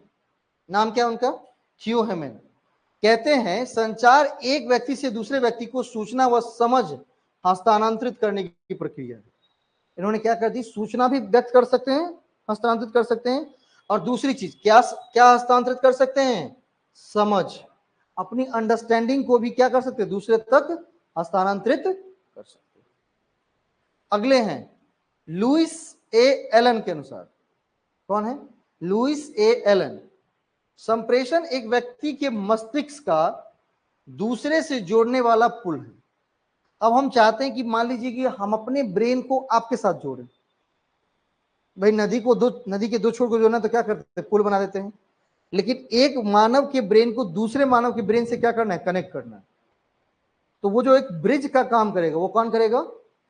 नाम क्या उनका? थियो हेमन। कहते हैं संचार एक व्यक्ति से दूसरे व्यक्ति को सूचना व समझ हस्तांतरित करने की प्रक्रिया है। इन्होंने क्या कर दी, सूचना भी व्यक्त कर सकते हैं, हस्तांतरित कर सकते हैं, और दूसरी चीज क्या क्या हस्तांतरित कर सकते हैं? समझ, अपनी अंडरस्टैंडिंग को भी क्या कर सकते हैं? दूसरे तक हस्तांतरित कर सकते हैं। अगले हैं लुइस ए एलन के अनुसार। कौन है? लुइस ए एलन। संप्रेषण एक व्यक्ति के मस्तिष्क का दूसरे से जोड़ने वाला पुल है। अब हम चाहते हैं कि मान लीजिए कि हम अपने ब्रेन को आपके साथ जोड़ें। भाई नदी के दो छोर को जोड़ना तो क्या करते हैं? पुल बना देते हैं। लेकिन एक मानव के ब्रेन को दूसरे मानव के ब्रेन से क्या करना है? कनेक्ट करना है। तो वो जो एक ब्रिज का काम करेगा वो कौन करेगा?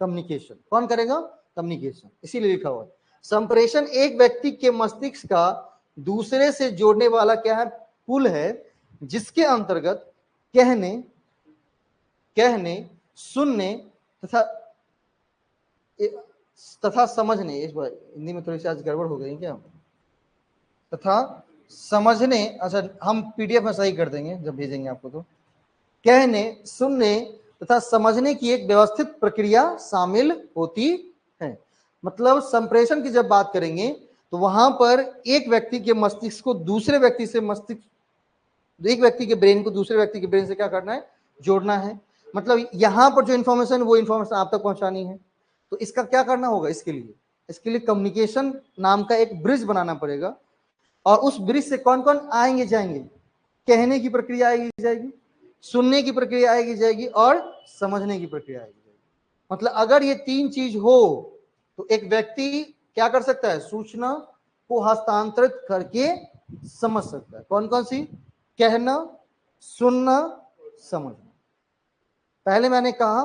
कम्युनिकेशन। कौन करेगा? कम्युनिकेशन। इसीलिए लिखा हुआ है संप्रेषण एक व्यक्ति के मस्तिष्क का दूसरे से जोड़ने वाला क्या है? पुल है, जिसके अंतर्गत कहने, सुनने तथा समझने, इस बार हिंदी में थोड़ी सी आज गड़बड़ हो गई क्या? तथा समझने, अच्छा हम पीडीएफ में सही कर देंगे जब भेजेंगे आपको। तो कहने, सुनने तथा समझने की एक व्यवस्थित प्रक्रिया शामिल होती है। मतलब संप्रेषण की जब बात करेंगे तो वहां पर एक व्यक्ति के मस्तिष्क को दूसरे व्यक्ति से एक व्यक्ति के ब्रेन को दूसरे व्यक्ति के ब्रेन से क्या करना है? जोड़ना है। मतलब यहां पर जो इंफॉर्मेशन वो इंफॉर्मेशन आप तक पहुंचानी है। तो इसका क्या करना होगा? इसके लिए कम्युनिकेशन नाम का एक ब्रिज बनाना पड़ेगा, और उस ब्रिज से कौन कौन आएंगे जाएंगे? कहने की प्रक्रिया आएगी जाएगी, सुनने की प्रक्रिया आएगी जाएगी, और समझने की प्रक्रिया आएगी जाएगी। मतलब अगर ये तीन चीज हो तो एक व्यक्ति क्या कर सकता है? सूचना को हस्तांतरित करके समझ सकता है। कौन कौन सी? कहना, सुनना, समझना। पहले मैंने कहा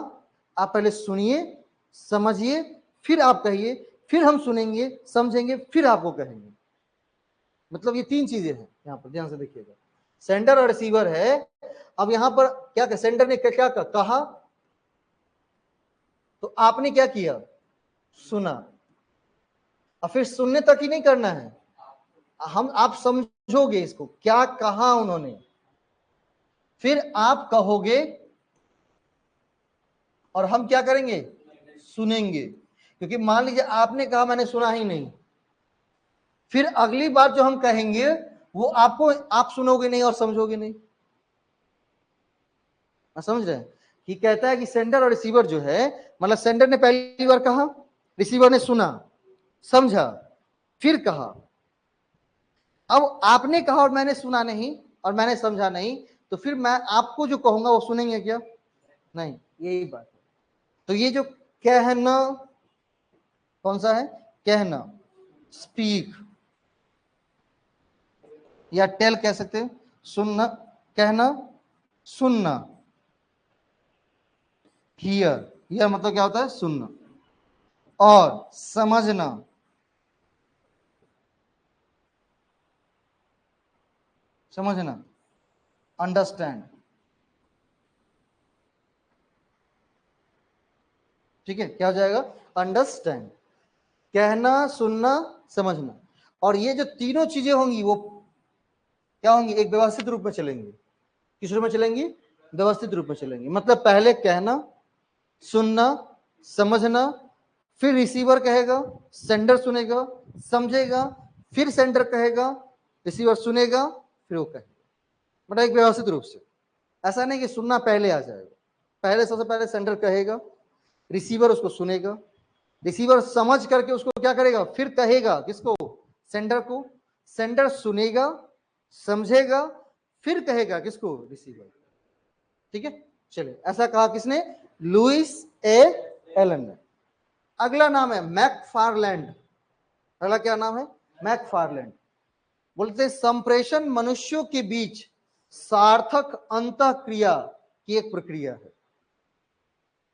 आप पहले सुनिए, समझिए, फिर आप कहिए, फिर हम सुनेंगे, समझेंगे, फिर आपको कहेंगे। मतलब ये तीन चीजें हैं यहां पर, ध्यान से देखिएगा। सेंडर और रिसीवर है। अब यहां पर क्या सेंडर ने क्या कहा, तो आपने क्या किया? सुना। और फिर सुनने तक ही नहीं करना है, आप समझोगे इसको क्या कहा उन्होंने, फिर आप कहोगे, और हम क्या करेंगे? सुनेंगे। क्योंकि मान लीजिए आपने कहा मैंने सुना ही नहीं, फिर अगली बार जो हम कहेंगे वो आप सुनोगे नहीं और समझोगे नहीं। समझ रहे हैं? कि कहता है कि सेंडर और रिसीवर जो है, मतलब सेंडर ने पहली बार कहा, रिसीवर ने सुना, समझा, फिर कहा। अब आपने कहा और मैंने सुना नहीं और मैंने समझा नहीं, तो फिर मैं आपको जो कहूंगा वो सुनेंगे क्या? नहीं, यही बात है। तो ये जो कहना, कौन सा है? कहना, स्पीक, या टेल कह सकते हैं। सुनना, कहना, सुनना। हियर मतलब क्या होता है? सुनना। और समझना, अंडरस्टैंड। ठीक है, क्या हो जाएगा? अंडरस्टैंड, कहना, सुनना, समझना। और ये जो तीनों चीजें होंगी वो क्या होंगी? एक व्यवस्थित रूप में चलेंगी। किस रूप में चलेंगी? व्यवस्थित रूप में चलेंगी। मतलब पहले कहना, सुनना, समझना, फिर रिसीवर कहेगा, सेंडर सुनेगा, समझेगा, फिर सेंडर कहेगा, रिसीवर सुनेगा, फिर वो कहेगा। मतलब एक व्यवस्थित रूप से। ऐसा नहीं कि सुनना पहले आ जाएगा। पहले सबसे पहले सेंडर कहेगा, रिसीवर उसको सुनेगा, रिसीवर समझ करके उसको क्या करेगा? फिर कहेगा किसको? सेंडर को। सेंडर सुनेगा, समझेगा, फिर कहेगा किसको? रिसीवर। ठीक है, चलिए। ऐसा कहा किसने? लुइस ए एलन ने। अगला नाम है मैकफारलैंड। अगला क्या नाम है? मैकफारलैंड। बोलते संप्रेषण मनुष्यों के बीच सार्थक अंतःक्रिया की एक प्रक्रिया है।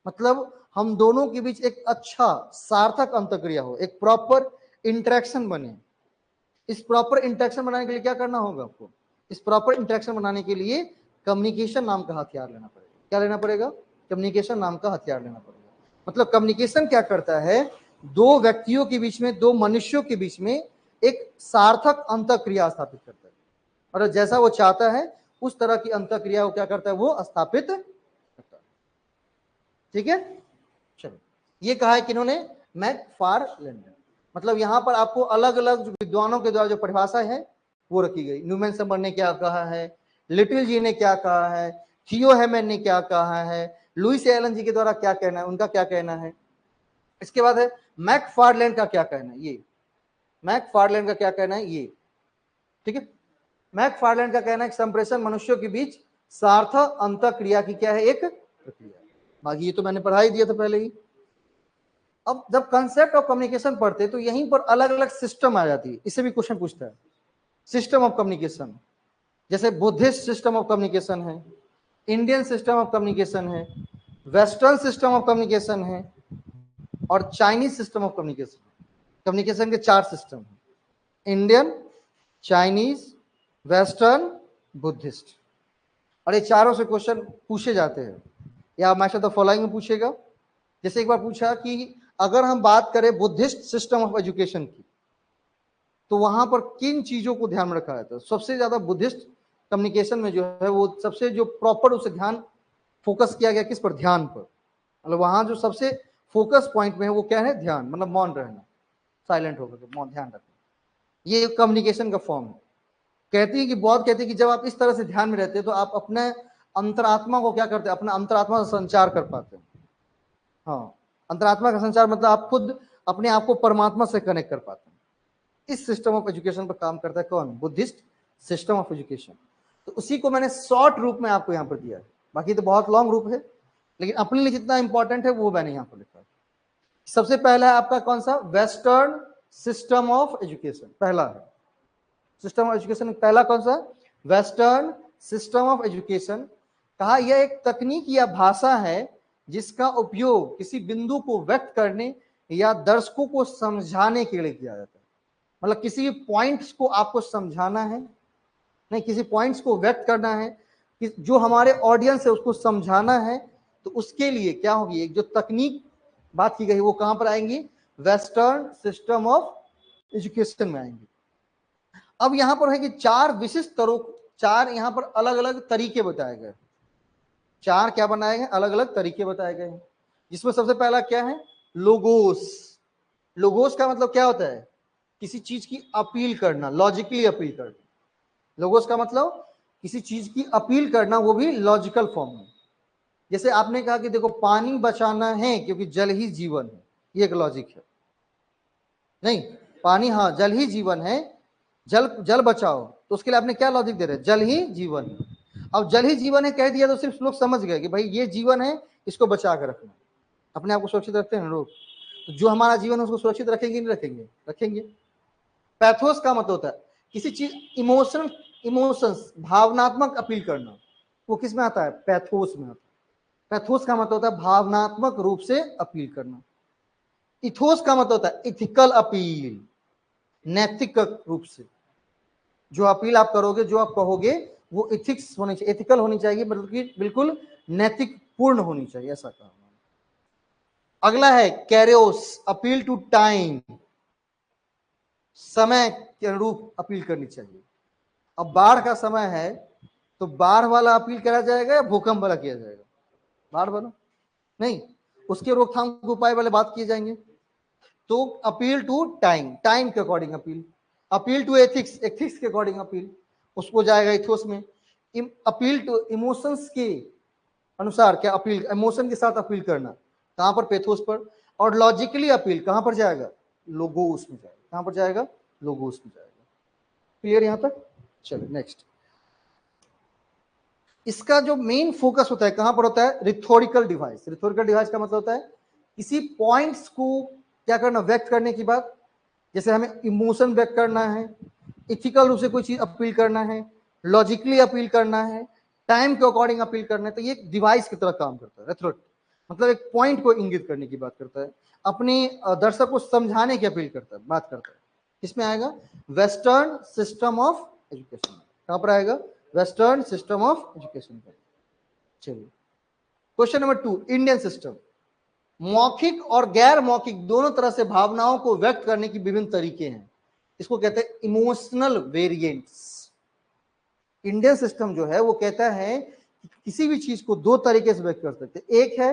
मतलब हम दोनों के बीच एक अच्छा सार्थक अंतःक्रिया हो, एक प्रॉपर इंटरेक्शन बने। इस प्रॉपर इंटरेक्शन बनाने के लिए क्या करना होगा आपको? इस प्रॉपर इंटरेक्शन बनाने के लिए कम्युनिकेशन नाम का हथियार लेना पड़ेगा। क्या लेना पड़ेगा? कम्युनिकेशन नाम का हथियार लेना पड़ेगा। मतलब कम्युनिकेशन क्या करता है? दो व्यक्तियों के बीच में, दो मनुष्यों के बीच में एक सार्थक अंतःक्रिया स्थापित करता है, और जैसा वो चाहता है उस तरह की अंतःक्रिया को क्या करता है? वो स्थापित करता है। ठीक है, चलो, ये कहा है किन्होंने? मैकफारलैंड। मतलब यहां पर आपको अलग अलग विद्वानों के द्वारा जो परिभाषा है वो रखी गई। न्यूमैन समर ने क्या कहा है, लिटिल जी ने क्या कहा है, थियो हेमन ने क्या कहा है, लुइस एलन जी के द्वारा क्या कहना है, उनका क्या कहना है। इसके बाद है मैकफारलैंड का क्या कहना है, ये मैकफारलैंड का क्या कहना है ये। ठीक है, मैकफारलैंड का कहना है कि संप्रेषण मनुष्यों के बीच सार्थक अंतःक्रिया की क्या है? एक प्रक्रिया। बाकी ये तो मैंने पढ़ा ही दिया था पहले ही। अब जब कंसेप्ट ऑफ कम्युनिकेशन पढ़ते तो यहीं पर अलग अलग सिस्टम आ जाती है, इससे भी क्वेश्चन पूछता है। सिस्टम ऑफ कम्युनिकेशन, जैसे बुद्धिस्ट सिस्टम ऑफ कम्युनिकेशन है, इंडियन सिस्टम ऑफ कम्युनिकेशन है, वेस्टर्न सिस्टम ऑफ कम्युनिकेशन है, और Chinese system of communication. Communication के 4 सिस्टम है, इंडियन, चाइनीज, वेस्टर्न, बुद्धिस्ट। और ये चारों से क्वेश्चन पूछे जाते हैं, या हमेशा तो फॉलोइंग में पूछेगा। जैसे एक बार पूछा कि अगर हम बात करें बुद्धिस्ट सिस्टम ऑफ एजुकेशन की, तो वहां पर किन चीजों को ध्यान में रखा जाता है? सबसे ज्यादा बुद्धिस्ट कम्युनिकेशन में जो है वो सबसे जो प्रॉपर उसे ध्यान फोकस किया गया किस पर? ध्यान पर। मतलब वहां जो सबसे फोकस पॉइंट में है वो क्या है? ध्यान, मतलब मौन रहना, साइलेंट होकर के मौन ध्यान रखना। ये कम्युनिकेशन का फॉर्म है। कहती है कि बहुत कहती है कि जब आप इस तरह से ध्यान में रहते हैं तो आप अपने अंतरात्मा को क्या करते हैं? अपना अंतरात्मा से संचार कर पाते हैं। हाँ, अंतरात्मा का संचार मतलब आप खुद अपने आप को परमात्मा से कनेक्ट कर पाते हैं। इस सिस्टम ऑफ एजुकेशन पर काम करता है कौन? Buddhist system of education. तो उसी को मैंने शॉर्ट रूप में आपको यहाँ पर दिया है, बाकी तो बहुत लॉन्ग रूप है, लेकिन अपने लिए जितना इंपॉर्टेंट है वो मैंने यहाँ पर लिखा है। सबसे पहला है आपका कौन सा? Western system of education. पहला है सिस्टम ऑफ एजुकेशन, पहला कौन सा? Western system of education. कहा यह एक तकनीक या भाषा है जिसका उपयोग किसी बिंदु को व्यक्त करने या दर्शकों को समझाने के लिए किया जाता है। मतलब किसी पॉइंट्स को आपको समझाना है, नहीं, किसी पॉइंट्स को व्यक्त करना है कि जो हमारे ऑडियंस है उसको समझाना है, तो उसके लिए क्या होगी? एक जो तकनीक बात की गई वो कहां पर आएंगी? वेस्टर्न सिस्टम ऑफ एजुकेशन में आएंगी। अब यहां पर है कि 4 विशिष्ट तरह, 4 यहां पर अलग अलग तरीके बताए गए। 4 क्या बनाए गए? अलग अलग तरीके बताए गए हैं, जिसमें सबसे पहला क्या है? लोगोस। लोगोस का मतलब क्या होता है? किसी चीज की अपील करना, लॉजिकली अपील करना। लोगोस का मतलब किसी चीज की अपील करना, वो भी लॉजिकल फॉर्म में। जैसे आपने कहा कि देखो पानी बचाना है क्योंकि जल ही जीवन है, ये एक लॉजिक है। नहीं, पानी, हाँ, जल ही जीवन है, जल जल बचाओ, तो उसके लिए आपने क्या लॉजिक दे रहे हैं? जल ही जीवन है। अब जल ही जीवन है कह दिया तो सिर्फ लोग समझ गए कि भाई ये जीवन है, इसको बचा कर रखना। अपने आप को सुरक्षित रखते हैं लोग, तो जो हमारा जीवन है उसको सुरक्षित रखेंगे नहीं रखेंगे? रखेंगे। पैथोस का मतलब होता है किसी चीज, इमोशनल, इमोशंस, भावनात्मक अपील करना, वो किस में आता है? पैथोस में आता है। पैथोस का मतलब होता है भावनात्मक रूप से अपील करना। इथोस का मतलब होता है इथिकल अपील, नैतिक रूप से जो अपील आप करोगे, जो आप कहोगे वो इथिक्स होनी चाहिए, एथिकल होनी चाहिए, मतलब कि बिल्कुल नैतिक पूर्ण होनी चाहिए, ऐसा कहा। अगला है कैरियोस, अपील टू टाइम, समय के अनुरूप अपील करनी चाहिए। अब बाढ़ का समय है तो बाढ़ वाला अपील करा जाएगा या भूकंप वाला किया जाएगा? बाढ़ वाला नहीं, उसके रोकथाम के उपाय वाले बात किए जाएंगे। तो अपील टू टाइम, टाइम के according appeal. Appeal to ethics, ethics के अकॉर्डिंग अपील, उसको जाएगा इथोस में। अपील टू इमोशंस के अनुसार क्या अपील, इमोशन के साथ अपील करना, कहां पर? पैथोस पर। और लॉजिकली अपील कहां पर जाएगा? लोगोस में जाएगा। कहां पर जाएगा? लोगोस में जाएगा। क्लियर यहां तक? चलो नेक्स्ट। इसका जो मेन फोकस होता है कहां पर होता है? रिथोरिकल डिवाइस। रिथोरिकल डिवाइस का मतलब होता है किसी पॉइंट्स को क्या करना? व्यक्त करने की बात। जैसे हमें इमोशन व्यक्त करना है, इथिकल रूप से कोई चीज अपील करना है, लॉजिकली अपील करना है, टाइम के अकॉर्डिंग अपील करना है, तो ये एक डिवाइस की तरह काम करता है। रेथोरिक मतलब एक पॉइंट को इंगित करने की बात करता है, अपने दर्शक को समझाने की अपील करता है, बात करता है। इसमें आएगा वेस्टर्न सिस्टम ऑफ एजुकेशन। कहां पर आएगा? वेस्टर्न सिस्टम ऑफ एजुकेशन पर। चलिए क्वेश्चन नंबर 2, इंडियन सिस्टम। मौखिक और गैर मौखिक दोनों तरह से भावनाओं को व्यक्त करने की विभिन्न तरीके हैं, इसको कहते हैं इमोशनल वेरिएंट्स। इंडियन सिस्टम जो है वो कहता है कि किसी भी चीज को दो तरीके से व्यक्त कर सकते हैं। एक है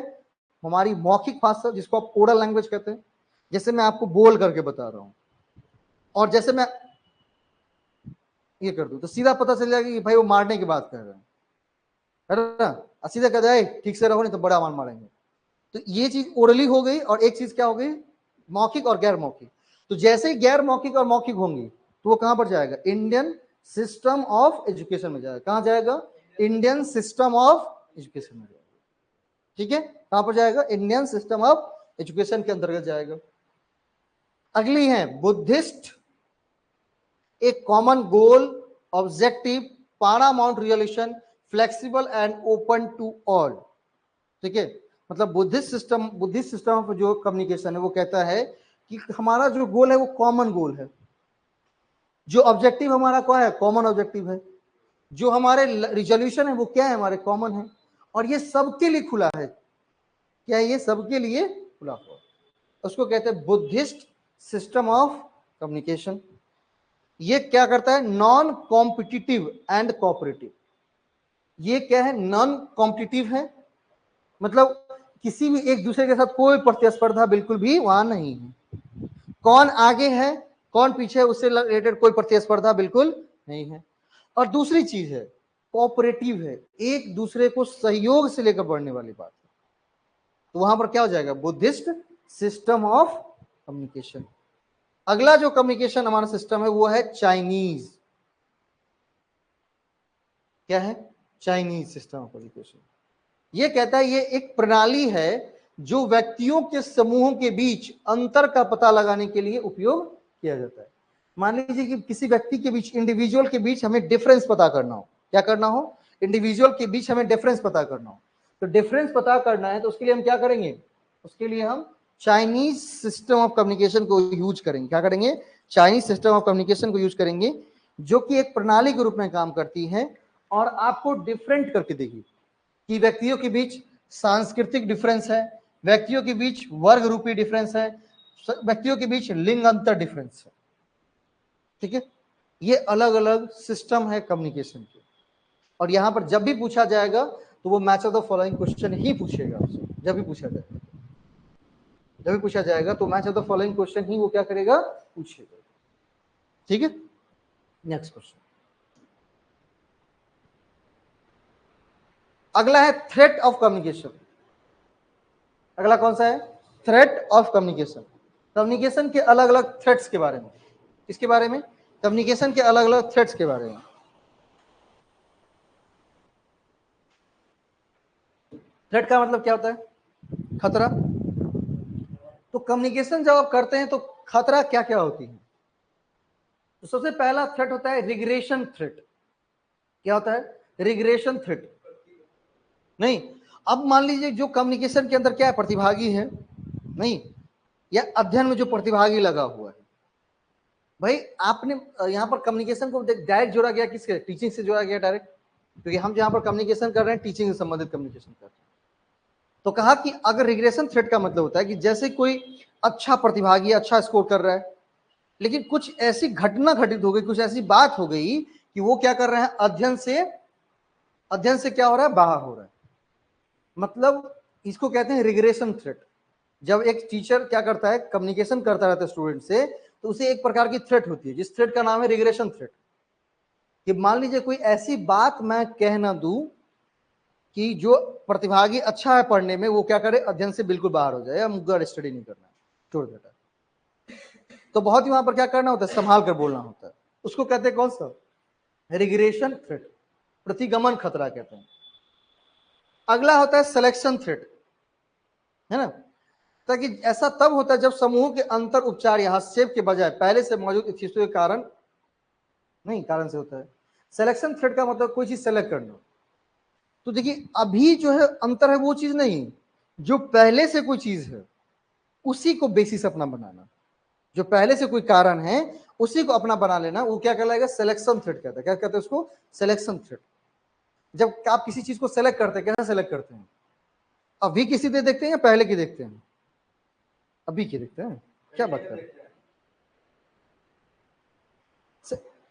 हमारी मौखिक भाषा जिसको आप ओरल लैंग्वेज कहते हैं, जैसे मैं आपको बोल करके बता रहा हूं, और जैसे मैं ये कर दूं तो सीधा पता चल जाएगा कि भाई वो मारने की बात कर रहे हैं, है ना। सीधा कह जाए ठीक से रहो नहीं तो बड़ा मार मारेंगे। तो ये चीज ओरली हो गई, और एक चीज क्या हो गई, मौखिक और गैर मौखिक। तो जैसे ही गैर मौखिक और मौखिक होंगी तो वो कहां पर जाएगा, इंडियन सिस्टम ऑफ एजुकेशन में जाएगा। कहां जाएगा, इंडियन सिस्टम ऑफ एजुकेशन में जाएगा। ठीक है, कहां पर जाएगा, इंडियन सिस्टम ऑफ एजुकेशन के अंतर्गत जाएगा। अगली है बुद्धिस्ट, एक common goal, objective, paramount realisation, flexible and open to all. ठीक है, मतलब बुद्धिस्ट सिस्टम ऑफ जो कम्युनिकेशन है वो कहता है कि हमारा जो गोल है वो कॉमन गोल है, जो ऑब्जेक्टिव हमारा क्या है, कॉमन ऑब्जेक्टिव है, जो हमारे रिजोल्यूशन है वो क्या है, हमारे कॉमन है, और ये सबके लिए खुला है। क्या ये सबके लिए खुला हुआ, उसको कहते हैं बुद्धिस्ट सिस्टम ऑफ कम्युनिकेशन। ये क्या करता है, नॉन कॉम्पिटिटिव एंड कोऑपरेटिव। ये क्या है, नॉन कॉम्पिटिटिव है, मतलब किसी भी एक दूसरे के साथ कोई प्रतिस्पर्धा बिल्कुल भी वहां नहीं है। कौन आगे है कौन पीछे है उससे रिलेटेड कोई प्रतिस्पर्धा बिल्कुल नहीं है। और दूसरी चीज है कोऑपरेटिव है, एक दूसरे को सहयोग से लेकर बढ़ने वाली बात है। तो वहां पर क्या हो जाएगा, बुद्धिस्ट सिस्टम ऑफ कम्युनिकेशन। अगला जो कम्युनिकेशन हमारा सिस्टम है वो है चाइनीज। क्या है, चाइनीज सिस्टम ऑफ कम्युनिकेशन। ये कहता है ये एक प्रणाली है जो व्यक्तियों के समूहों के बीच अंतर का पता लगाने के लिए उपयोग किया जाता है। मान लीजिए कि किसी व्यक्ति के बीच, इंडिविजुअल के बीच हमें डिफरेंस पता करना हो, क्या करना हो, इंडिविजुअल के बीच हमें डिफरेंस पता करना हो, तो डिफरेंस पता करना है तो उसके लिए हम क्या करेंगे, उसके लिए हम चाइनीज सिस्टम ऑफ कम्युनिकेशन को यूज करेंगे। क्या करेंगे, चाइनीज सिस्टम ऑफ कम्युनिकेशन को यूज करेंगे, जो कि एक प्रणाली के रूप में काम करती है और आपको डिफरेंट करके देगी कि व्यक्तियों के बीच सांस्कृतिक डिफरेंस है, व्यक्तियों के बीच वर्ग रूपी डिफरेंस है, व्यक्तियों के बीच लिंग अंतर डिफरेंस है। ठीक है, ये अलग अलग सिस्टम है कम्युनिकेशन के, और यहां पर जब भी पूछा जाएगा तो वो match of the following question ही पूछेगा आपसे। जब भी पूछा जाएगा, जब भी पूछा जाएगा तो match of the following question ही वो क्या करेगा, पूछेगा। ठीक है, नेक्स्ट क्वेश्चन। अगला है थ्रेट ऑफ कम्युनिकेशन। अगला कौन सा है, थ्रेट ऑफ कम्युनिकेशन। कम्युनिकेशन के अलग अलग थ्रेट्स के बारे में, किसके बारे में, कम्युनिकेशन के अलग अलग थ्रेट्स के बारे में। थ्रेट का मतलब क्या होता है, खतरा। तो कम्युनिकेशन जब आप करते हैं तो खतरा क्या क्या होती है, तो सबसे पहला थ्रेट होता है रिग्रेशन थ्रेट। क्या होता है, रिग्रेशन थ्रेट। नहीं, अब मान लीजिए जो कम्युनिकेशन के अंदर क्या है, प्रतिभागी है, नहीं, या अध्ययन में जो प्रतिभागी लगा हुआ है, भाई आपने यहाँ पर कम्युनिकेशन को डायरेक्ट जोड़ा गया किसके, टीचिंग से जोड़ा गया डायरेक्ट, क्योंकि हम जहां पर कम्युनिकेशन कर रहे हैं टीचिंग से संबंधित कम्युनिकेशन कर रहे हैं। तो कहा कि अगर रिग्रेशन थ्रेट का मतलब होता है कि जैसे कोई अच्छा प्रतिभागी अच्छा स्कोर कर रहा है, लेकिन कुछ ऐसी घटना घटित हो गई, कुछ ऐसी बात हो गई कि वो क्या कर रहे हैं, अध्ययन से क्या हो रहा है, बाहर हो रहा है। मतलब इसको कहते हैं रिग्रेशन थ्रेट। जब एक टीचर क्या करता है, कम्युनिकेशन करता रहता है स्टूडेंट से, तो उसे एक प्रकार की थ्रेट होती है, जिस थ्रेट का नाम है रिग्रेशन थ्रेट। कि मान लीजिए कोई ऐसी बात मैं कह ना दूं कि जो प्रतिभागी अच्छा है पढ़ने में वो क्या करे, अध्ययन से बिल्कुल बाहर हो जाए, या मुझे स्टडी नहीं करना है, छोड़ देता है। तो बहुत ही वहां पर क्या करना होता है, संभाल कर बोलना होता है। उसको कहते हैं कौन सा, रिग्रेशन थ्रेट, प्रतिगमन खतरा कहते हैं। अगला होता है सिलेक्शन थ्रेट, है ना। ताकि ऐसा तब होता है जब समूह के अंतर उपचार या हस्तक्षेप के बजाय पहले से मौजूद स्थितियों के कारण से होता है। सिलेक्शन थ्रेट का मतलब कोई चीज सेलेक्ट करना। तो देखिए अभी जो है अंतर है वो चीज नहीं, जो पहले से कोई चीज है उसी को बेसिस अपना बनाना, जो पहले से कोई कारण है उसी को अपना बना लेना, वो क्या कहलाएगा, सिलेक्शन थ्रेट कहता है। क्या कहते हैं उसको, सिलेक्शन थ्रेट। जब आप किसी चीज को सेलेक्ट करते हैं, कैसे सेलेक्ट करते हैं, अभी की स्थिति देखते हैं या पहले की देखते हैं? अभी की देखते हैं, क्या बात कर रहे हैं?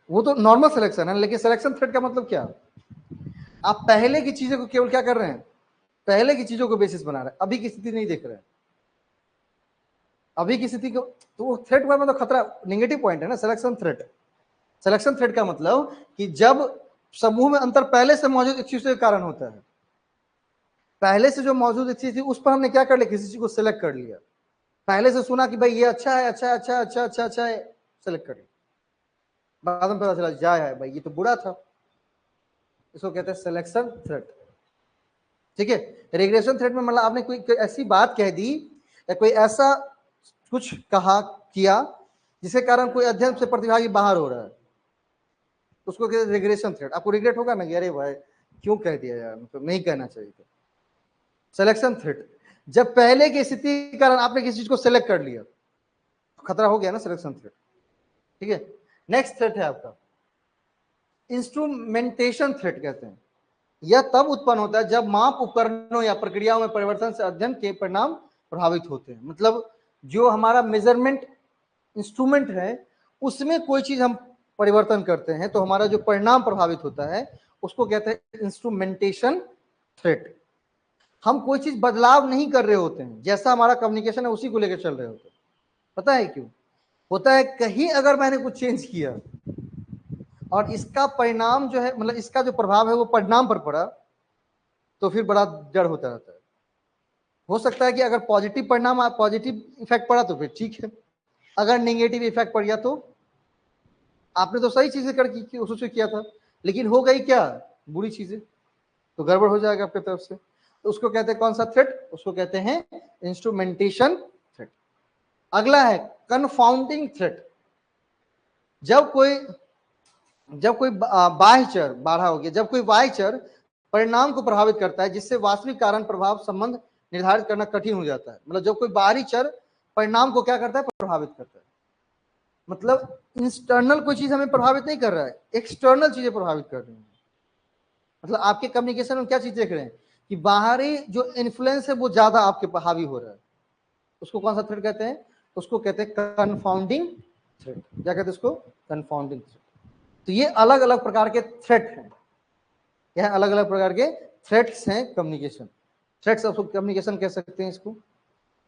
वो तो नॉर्मल सिलेक्शन है, लेकिन सिलेक्शन थ्रेड का मतलब क्या? आप पहले की चीजों को केवल क्या कर रहे हैं, पहले की चीजों को बेसिस बना रहे हैं, अभी की स्थिति नहीं देख रहे हैं। अभी की स्थिति को तो थ्रेड का मतलब खतरा, नेगेटिव पॉइंट है ना सिलेक्शन थ्रेड। सिलेक्शन थ्रेड का मतलब कि जब समूह में अंतर पहले से मौजूद एक चीज के कारण होता है, पहले से जो मौजूद एक चीज थी उस पर हमने क्या कर लिया, किसी चीज को सिलेक्ट कर लिया। पहले से सुना कि भाई ये अच्छा है, अच्छा अच्छा अच्छा अच्छा अच्छा है, सेलेक्ट कर लिया। बाद में पता चला जाए है भाई ये तो बुरा था, इसको कहते हैं सिलेक्शन थ्रेड। ठीक है, रिग्रेशन थ्रेड में मतलब आपने कोई ऐसी बात कह दी या कोई ऐसा कुछ कहा किया जिसके कारण कोई अध्ययन से प्रतिभागी बाहर हो रहा है, उसको कहते हैं रिग्रेशन थ्रेड। आपको रिग्रेट होगा ना कि अरे भाई क्यों कह दिया यार, मतलब नहीं कहना चाहिए था। सिलेक्शन थ्रेड, जब पहले की स्थिति के कारण आपने किसी चीज को सिलेक्ट कर लिया, खतरा हो गया ना सिलेक्शन थ्रेड। ठीक है, नेक्स्ट थ्रेड है आपका इंस्ट्रूमेंटेशन थ्रेड कहते हैं। यह तब उत्पन्न होता है जब माप उपकरणों या प्रक्रियाओं में परिवर्तन से अध्ययन के परिणाम प्रभावित होते हैं। मतलब जो हमारा मेजरमेंट इंस्ट्रूमेंट है उसमें कोई चीज हम परिवर्तन करते हैं तो हमारा जो परिणाम प्रभावित होता है उसको कहते हैं इंस्ट्रूमेंटेशन थ्रेड। हम कोई चीज बदलाव नहीं कर रहे होते हैं, जैसा हमारा कम्युनिकेशन है उसी को लेकर चल रहे होते हैं। पता है क्यों होता है? कहीं अगर मैंने कुछ चेंज किया और इसका परिणाम जो है, मतलब इसका जो प्रभाव है वो परिणाम पर पड़ा, तो फिर बड़ा डर होता रहता है। हो सकता है कि अगर पॉजिटिव परिणाम, पॉजिटिव इफेक्ट पड़ा तो फिर ठीक है, अगर नेगेटिव इफेक्ट पड़ गया तो आपने तो सही चीजें कर उससे किया था, लेकिन हो गई क्या बुरी चीजें, तो गड़बड़ हो जाएगा आपकी तरफ से। तो उसको कहते हैं कौन सा थ्रेड? उसको कहते हैं इंस्ट्रूमेंटेशन थ्रेड। अगला है कन्फाउंडिंग थ्रेड। जब कोई बाह्य चर बाधा हो गया, जब कोई बाह्य चर परिणाम को प्रभावित करता है जिससे वास्तविक कारण प्रभाव संबंध निर्धारित करना कठिन हो जाता है। मतलब जब कोई बाहरी चर परिणाम को क्या करता है, प्रभावित करता है। मतलब इंटरनल कोई चीज हमें प्रभावित नहीं कर रहा है, एक्सटर्नल चीजें प्रभावित कर रही हैं। मतलब आपके कम्युनिकेशन में क्या चीज देख रहे हैं कि बाहरी जो इन्फ्लुएंस है वो ज्यादा आपके पर हावी हो रहा है, उसको कौन सा थ्रेड कहते हैं? उसको कहते हैं कन्फाउंडिंग थ्रेड। क्या कहते हैं उसको? Confounding thread. तो ये अलग अलग प्रकार के थ्रेट हैं, यह अलग अलग प्रकार के थ्रेट्स हैं कम्युनिकेशन। थ्रेट्स ऑफ कम्युनिकेशन कह सकते हैं इसको।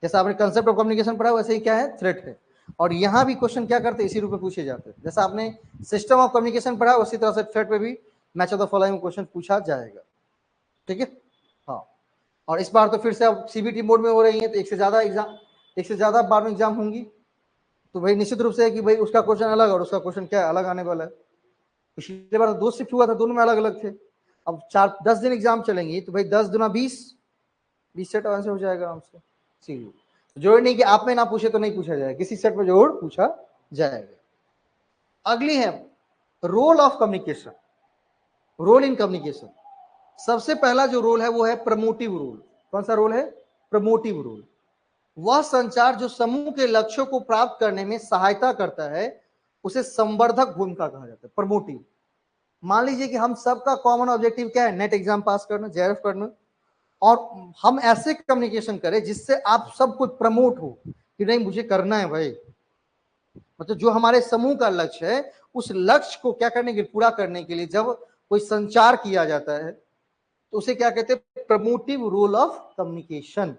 जैसा आपने कंसेप्ट ऑफ कम्युनिकेशन पढ़ा वैसे ही क्या है, थ्रेट है। और यहां भी क्वेश्चन क्या करते हैं, इसी रूप में पूछे जाते हैं। जैसा आपने सिस्टम ऑफ कम्युनिकेशन पढ़ा उसी तरह से थ्रेट पे भी match of the following question पूछा जाएगा। ठीक है, हाँ। और इस बार तो फिर से अब सीबीटी मोड में हो रही है, तो एक से ज्यादा बार में एग्जाम होंगी, तो भाई निश्चित रूप से है कि भाई उसका क्वेश्चन अलग और उसका क्वेश्चन क्या अलग आने वाला है। पिछली बार 2 शिफ्ट हुआ था, दोनों में अलग अलग थे। अब 10 दिन एग्जाम चलेंगी तो भाई 10 दुना 20 सेट आंसर हो जाएगा आराम से। जोड़ नहीं कि आप में ना पूछे तो नहीं पूछा जाएगा, किसी सेट में जोड़ पूछा जाएगा। अगली है role of communication, role in communication. सबसे पहला जो रोल है वो है प्रमोटिव रोल। कौन सा रोल है? Promotive role. वह संचार जो समूह के लक्ष्यों को प्राप्त करने में सहायता करता है उसे संवर्धक भूमिका कहा जाता है, प्रमोटिव। मान लीजिए कि हम सबका कॉमन ऑब्जेक्टिव क्या है, नेट एग्जाम पास करना, जेआरएफ करना, और हम ऐसे कम्युनिकेशन करें जिससे आप सब कुछ प्रमोट हो कि नहीं मुझे करना है भाई। मतलब जो हमारे समूह का लक्ष्य है उस लक्ष्य को क्या करने के, पूरा करने के लिए जब कोई संचार किया जाता है तो उसे क्या कहते हैं, प्रमोटिव रोल ऑफ कम्युनिकेशन।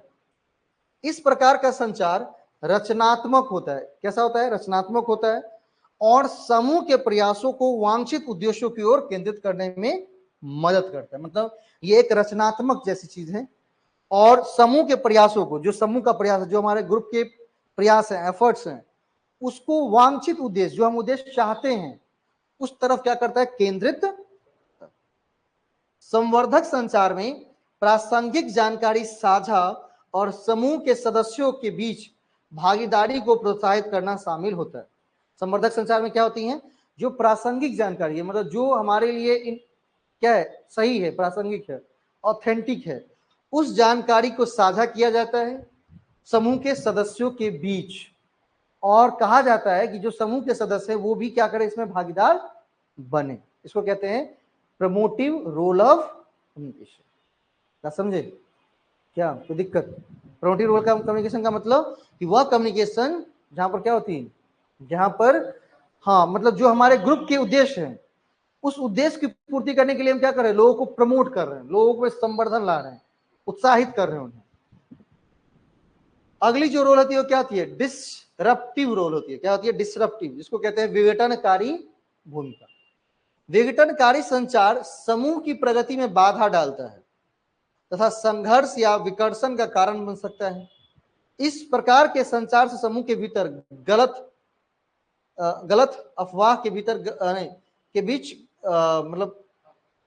इस प्रकार का संचार रचनात्मक होता है। कैसा होता है? रचनात्मक होता है और समूह के प्रयासों को वांछित उद्देश्यों की ओर केंद्रित करने में मदद करता है। मतलब ये एक रचनात्मक जैसी चीज है और समूह के प्रयासों को, जो समूह का प्रयास है, जो हमारे ग्रुप के प्रयास हैं, एफर्ट्स हैं, उसको वांछित उद्देश्य, जो हम उद्देश्य चाहते हैं उस तरफ क्या करता है, केंद्रित। संवर्धक संचार में प्रासंगिक जानकारी साझा और समूह के सदस्यों के बीच भागीदारी को प्रोत्साहित करना शामिल होता है। संवर्धक संचार में क्या होती है? जो प्रासंगिक जानकारी है, मतलब जो हमारे लिए क्या है, सही है, प्रासंगिक है, ऑथेंटिक है, उस जानकारी को साझा किया जाता है समूह के सदस्यों के बीच। और कहा जाता है कि जो समूह के सदस्य है वो भी क्या करे, इसमें भागीदार बने। इसको कहते हैं प्रमोटिव रोल ऑफ कम्युनिकेशन। क्या समझे? क्या कोई दिक्कत? प्रोमोटिव रोल का कम्युनिकेशन का मतलब कि वह कम्युनिकेशन जहां पर क्या होती है, जहां पर हाँ मतलब जो हमारे ग्रुप के उद्देश्य है, उस उद्देश्य की पूर्ति करने के लिए हम क्या कर रहे हैं, लोगों को प्रमोट कर रहे हैं, लोगों को संवर्धन ला रहे हैं, उत्साहित कर रहे हैं उन्हें। अगली जो रोल होती है वो क्या होती है, डिसरप्टिव रोल होती है। क्या होती है? डिसरप्टिव, जिसको कहते हैं विघटनकारी भूमिका। विघटनकारी संचार समूह की प्रगति में बाधा डालता है तथा संघर्ष या विकर्षण का कारण बन सकता है। इस प्रकार के संचार से समूह के भीतर गलत अफवाह के भीतर के बीच मतलब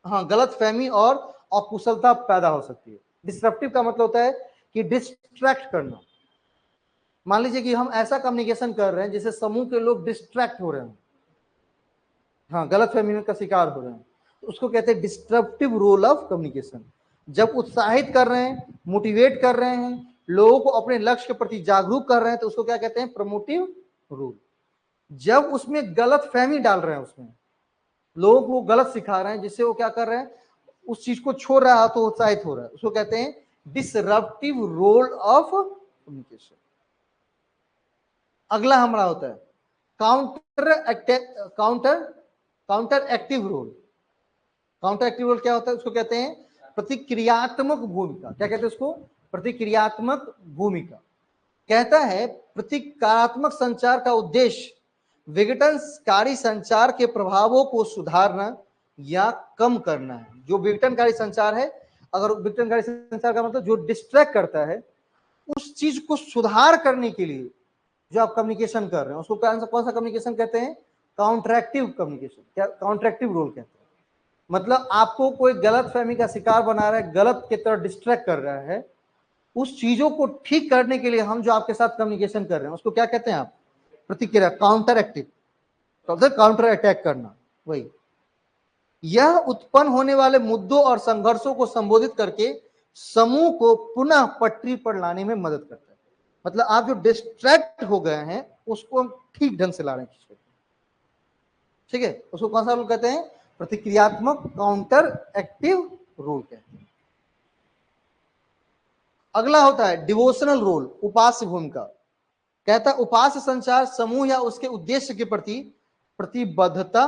हाँ गलत फहमी और अकुशलता पैदा हो सकती है। डिस्ट्रप्टिव का मतलब होता है कि डिस्ट्रैक्ट करना। मान लीजिए कि हम ऐसा कम्युनिकेशन कर रहे हैं जिससे समूह के लोग डिस्ट्रैक्ट हो रहे हैं, हाँ गलत फहमी का शिकार हो रहे हैं, तो उसको कहते हैं डिस्ट्रप्टिव रोल ऑफ कम्युनिकेशन। जब उत्साहित कर रहे हैं, मोटिवेट कर रहे हैं, लोगों को अपने लक्ष्य के प्रति जागरूक कर रहे हैं, तो उसको क्या कहते हैं, प्रमोटिव रोल। जब उसमें गलत फहमी डाल रहे हैं, उसमें लोगों को गलत सिखा रहे हैं जिससे वो क्या कर रहे हैं, उस चीज को छोड़ रहा है तो उत्साहित हो रहा है, उसको कहते हैं डिसरप्टिव रोल ऑफ कम्युनिकेशन। अगला हमारा होता है counter active role. Counter active role क्या होता है, उसको कहते हैं प्रतिक्रियात्मक भूमिका। क्या कहते हैं उसको? प्रतिक्रियात्मक भूमिका। कहता है प्रतिक्रियात्मक संचार का उद्देश्य विघटनकारी संचार के प्रभावों को सुधारना या कम करना है। जो विघटनकारी संचार है, अगर विघटनकारी संचार का मतलब जो डिस्ट्रैक्ट करता है, उस चीज को सुधार करने के लिए जो आप कम्युनिकेशन कर रहे हैं उसको कौन सा कम्युनिकेशन कहते हैं? Counteractive communication. क्या काउंटरएक्टिव रोल कहते हैं? मतलब आपको कोई गलत फहमी का शिकार बना रहा है, गलत की तरफ डिस्ट्रैक्ट कर रहा है, उस चीजों को ठीक करने के लिए हम जो आपके साथ कम्युनिकेशन कर रहे हैं उसको क्या कहते हैं आप? प्रतिक्रिया, काउंटर एक्टिव, काउंटर अटैक करना। वही यह उत्पन्न होने वाले मुद्दों और संघर्षों को संबोधित करके समूह को पुनः पटरी पर लाने में मदद करता है। मतलब आप जो डिस्ट्रैक्ट हो गए हैं उसको हम ठीक ढंग से ला रहे हैं, ठीक है? उसको कौन सा रोल कहते हैं? प्रतिक्रियात्मक काउंटर एक्टिव रोल कहते हैं। अगला होता है डिवोशनल रोल, उपास्य भूमिका। कहता है उपास्य संचार समूह या उसके उद्देश्य के प्रति प्रतिबद्धता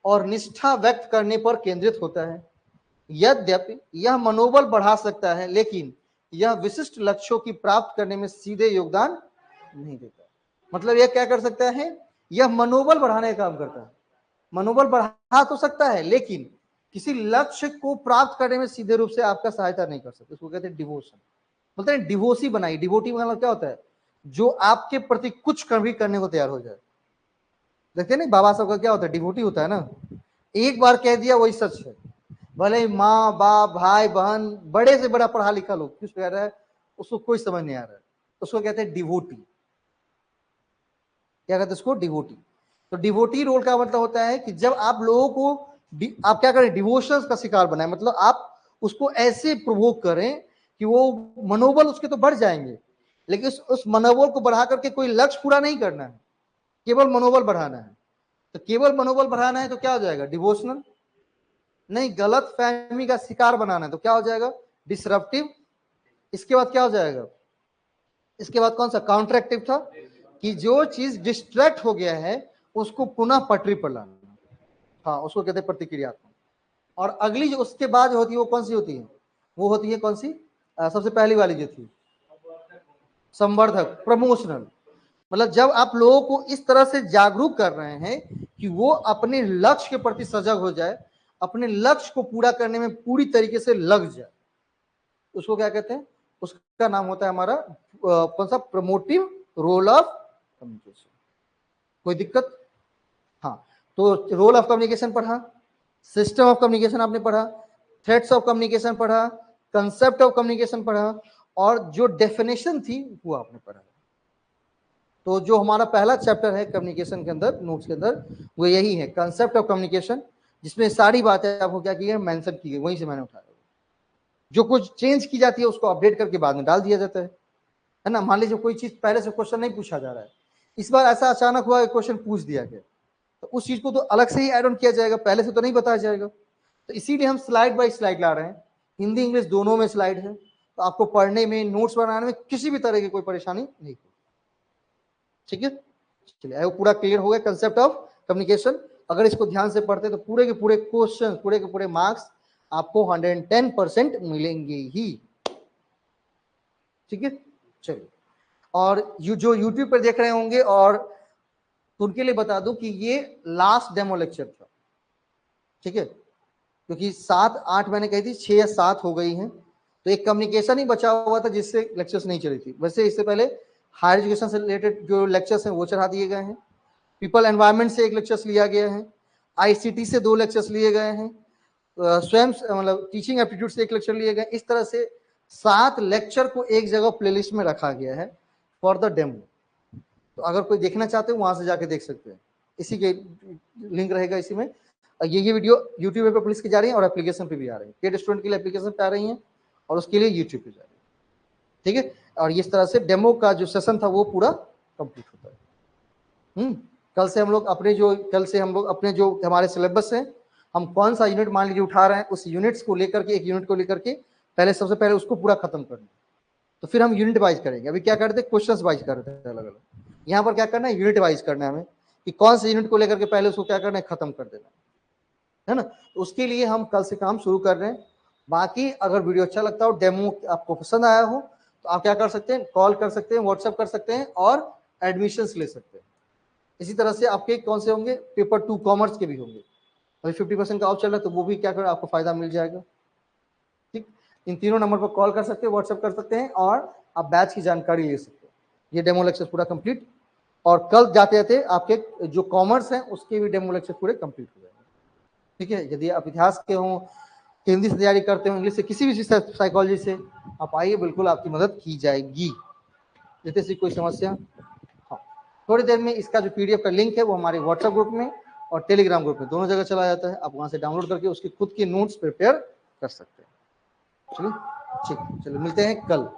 और निष्ठा व्यक्त करने पर केंद्रित होता है। यद्यपि यह मनोबल बढ़ा सकता है, लेकिन यह विशिष्ट लक्ष्यों की प्राप्त करने में सीधे योगदान नहीं देता। मतलब यह क्या कर सकता है? यह मनोबल बढ़ाने का काम करता है। मनोबल बढ़ा तो सकता है, लेकिन किसी लक्ष्य को प्राप्त करने में सीधे रूप से आपका सहायता नहीं कर सकता। इसको कहते हैं डिवोशन। बोलते हैं डिवोसी बनाई। डिवोटी मतलब क्या होता है? जो आपके प्रति कुछ भी करने को तैयार हो जाए। देखते नहीं बाबा साहब का क्या होता है? डिवोटी होता है ना, एक बार कह दिया वही सच है। भले माँ बाप भाई बहन बड़े से बड़ा पढ़ा लिखा लोग कुछ कह रहा है, उसको कोई समझ नहीं आ रहा है, उसको कहते हैं डिवोटी। क्या कहते हैं उसको? डिवोटी। तो डिवोटी रोल का मतलब होता है कि जब आप लोगों को आप क्या करें, डिवोशंस का शिकार बनाए। मतलब आप उसको ऐसे प्रोवोक करें कि वो मनोबल उसके तो बढ़ जाएंगे, लेकिन उस मनोबल को बढ़ा करके कोई लक्ष्य पूरा नहीं करना है, केवल मनोबल बढ़ाना है। तो केवल मनोबल बढ़ाना है तो क्या हो जाएगा? डिवोशनल। नहीं, गलत फहमी का शिकार बनाना है तो क्या हो जाएगा? डिसरप्टिव। इसके बाद क्या हो जाएगा? इसके बाद कौन सा? काउंटर एक्टिव था, कि जो चीज डिस्ट्रैक्ट हो गया है उसको पुनः पटरी पर लाना, हाँ उसको कहते हैं प्रतिक्रियात्मक। और अगली जो उसके बाद जो होती है वो कौन सी होती है? वो होती है कौन सी? सबसे पहली वाली जो थी संवर्धक, प्रमोशनल। मतलब जब आप लोगों को इस तरह से जागरूक कर रहे हैं कि वो अपने लक्ष्य के प्रति सजग हो जाए, अपने लक्ष्य को पूरा करने में पूरी तरीके से लग जाए, उसको क्या कहते हैं? उसका नाम होता है हमारा कौन सा? Promotive role of communication. कोई दिक्कत? हाँ, तो रोल ऑफ कम्युनिकेशन पढ़ा, सिस्टम ऑफ कम्युनिकेशन आपने पढ़ा, थ्रेड्स ऑफ कम्युनिकेशन पढ़ा, कंसेप्ट ऑफ कम्युनिकेशन पढ़ा, और जो डेफिनेशन थी वो आपने पढ़ा। तो जो हमारा पहला चैप्टर है कम्युनिकेशन के अंदर, नोट्स के अंदर, वो यही है, कंसेप्ट ऑफ कम्युनिकेशन, जिसमें सारी बातें आपको क्या की है? मेंशन की गई, वहीं से मैंने उठाया। जो कुछ चेंज की जाती है उसको अपडेट करके बाद में डाल दिया जाता है ना। मान लीजिए कोई चीज पहले से क्वेश्चन नहीं पूछा जा रहा है, इस बार ऐसा अचानक हुआ क्वेश्चन पूछ दिया गया, तो उस चीज को तो अलग से ही ऐड ऑन किया जाएगा, पहले से तो नहीं बताया जाएगा। तो इसीलिए हम स्लाइड बाय स्लाइड ला रहे हैं। हिंदी इंग्लिश दोनों में स्लाइड है, तो आपको पढ़ने में, नोट्स बनाने में किसी भी तरह की कोई परेशानी नहीं होगी। ठीक है, चलिए, वो पूरा क्लियर हो गया कंसेप्ट ऑफ कम्युनिकेशन। अगर इसको ध्यान से पढ़ते तो पूरे के पूरे क्वेश्चन, पूरे के पूरे मार्क्स आपको 110% मिलेंगे ही। ठीक है, चलिए, और जो यूट्यूब पर देख रहे होंगे और उनके लिए बता दूं कि ये लास्ट डेमो लेक्चर था। ठीक है, क्योंकि 7-8 मैंने कही थी, 6 या 7 हो गई हैं, तो एक कम्युनिकेशन ही बचा हुआ था जिससे लेक्चर्स नहीं चली थी। वैसे इससे पहले हायर एजुकेशन से रिलेटेड जो लेक्चर्स हैं वो चढ़ा दिए गए हैं, पीपल एनवायरमेंट से एक लेक्चर्स लिया गया है, आईसीटी से 2 लेक्चर्स लिए गए हैं, स्वयं मतलब टीचिंग एप्टीट्यूड से 1 लेक्चर लिए गए। इस तरह से 7 लेक्चर को एक जगह प्लेलिस्ट में रखा गया है फॉर द डेमो। तो अगर कोई देखना चाहते हो वहां से जाके देख सकते हैं, इसी के लिंक रहेगा इसी में। ये वीडियो यूट्यूब पे पब्लिश की जा रही है और एप्लीकेशन पे भी आ रही है, पेड स्टूडेंट के लिए एप्लीकेशन पे आ रही है और उसके लिए यूट्यूब पे जा रही है। ठीक है, और इस तरह से डेमो का जो सेशन था वो पूरा कंप्लीट होता है। कल से हम लोग अपने जो हमारे सिलेबस है, हम कौन सा यूनिट मान लीजिए उठा रहे हैं, उस यूनिट्स को लेकर के, एक यूनिट को लेकर के पहले सबसे पहले उसको पूरा खत्म करना, तो फिर हम यूनिट वाइज करेंगे। अभी क्या करते हैं, क्वेश्चंस वाइज करते हैं अलग अलग। यहाँ पर क्या करना है, यूनिट वाइज करना है हमें, कि कौन से यूनिट को लेकर के पहले उसको क्या करना है, खत्म कर देना है ना। तो उसके लिए हम कल से काम शुरू कर रहे हैं। बाकी अगर वीडियो अच्छा लगता हो, डेमो आपको पसंद आया हो, तो आप क्या कर सकते हैं, कॉल कर सकते हैं, व्हाट्सएप कर सकते हैं और एडमिशंस ले सकते हैं। इसी तरह से आपके कौन से होंगे, पेपर 2 कॉमर्स के भी होंगे। अभी 50% का ऑफ चल रहा है, तो वो भी क्या कर आपको फायदा मिल जाएगा। ठीक, इन तीनों नंबर पर कॉल कर सकते हैं, व्हाट्सएप कर सकते हैं और आप बैच की जानकारी ले सकते हैं। ये डेमो लेक्चर पूरा कंप्लीट, और कल जाते जाते आपके जो कॉमर्स हैं उसके भी डेमो लेक्चर पूरे कंप्लीट हो जाएंगे। ठीक है, यदि आप इतिहास के हों, हिंदी से तैयारी करते हो, इंग्लिश से, किसी भी साइकोलॉजी से आप आइए, बिल्कुल आपकी मदद की जाएगी। जैसे सी कोई समस्या, हाँ, थोड़ी देर में इसका जो पीडीएफ का लिंक है वो हमारे व्हाट्सएप ग्रुप में और टेलीग्राम ग्रुप में दोनों जगह चला जाता है। आप वहां से डाउनलोड करके उसकी खुद की नोट्स प्रिपेयर कर सकते हैं। चलिए, ठीक, चलिए मिलते हैं कल।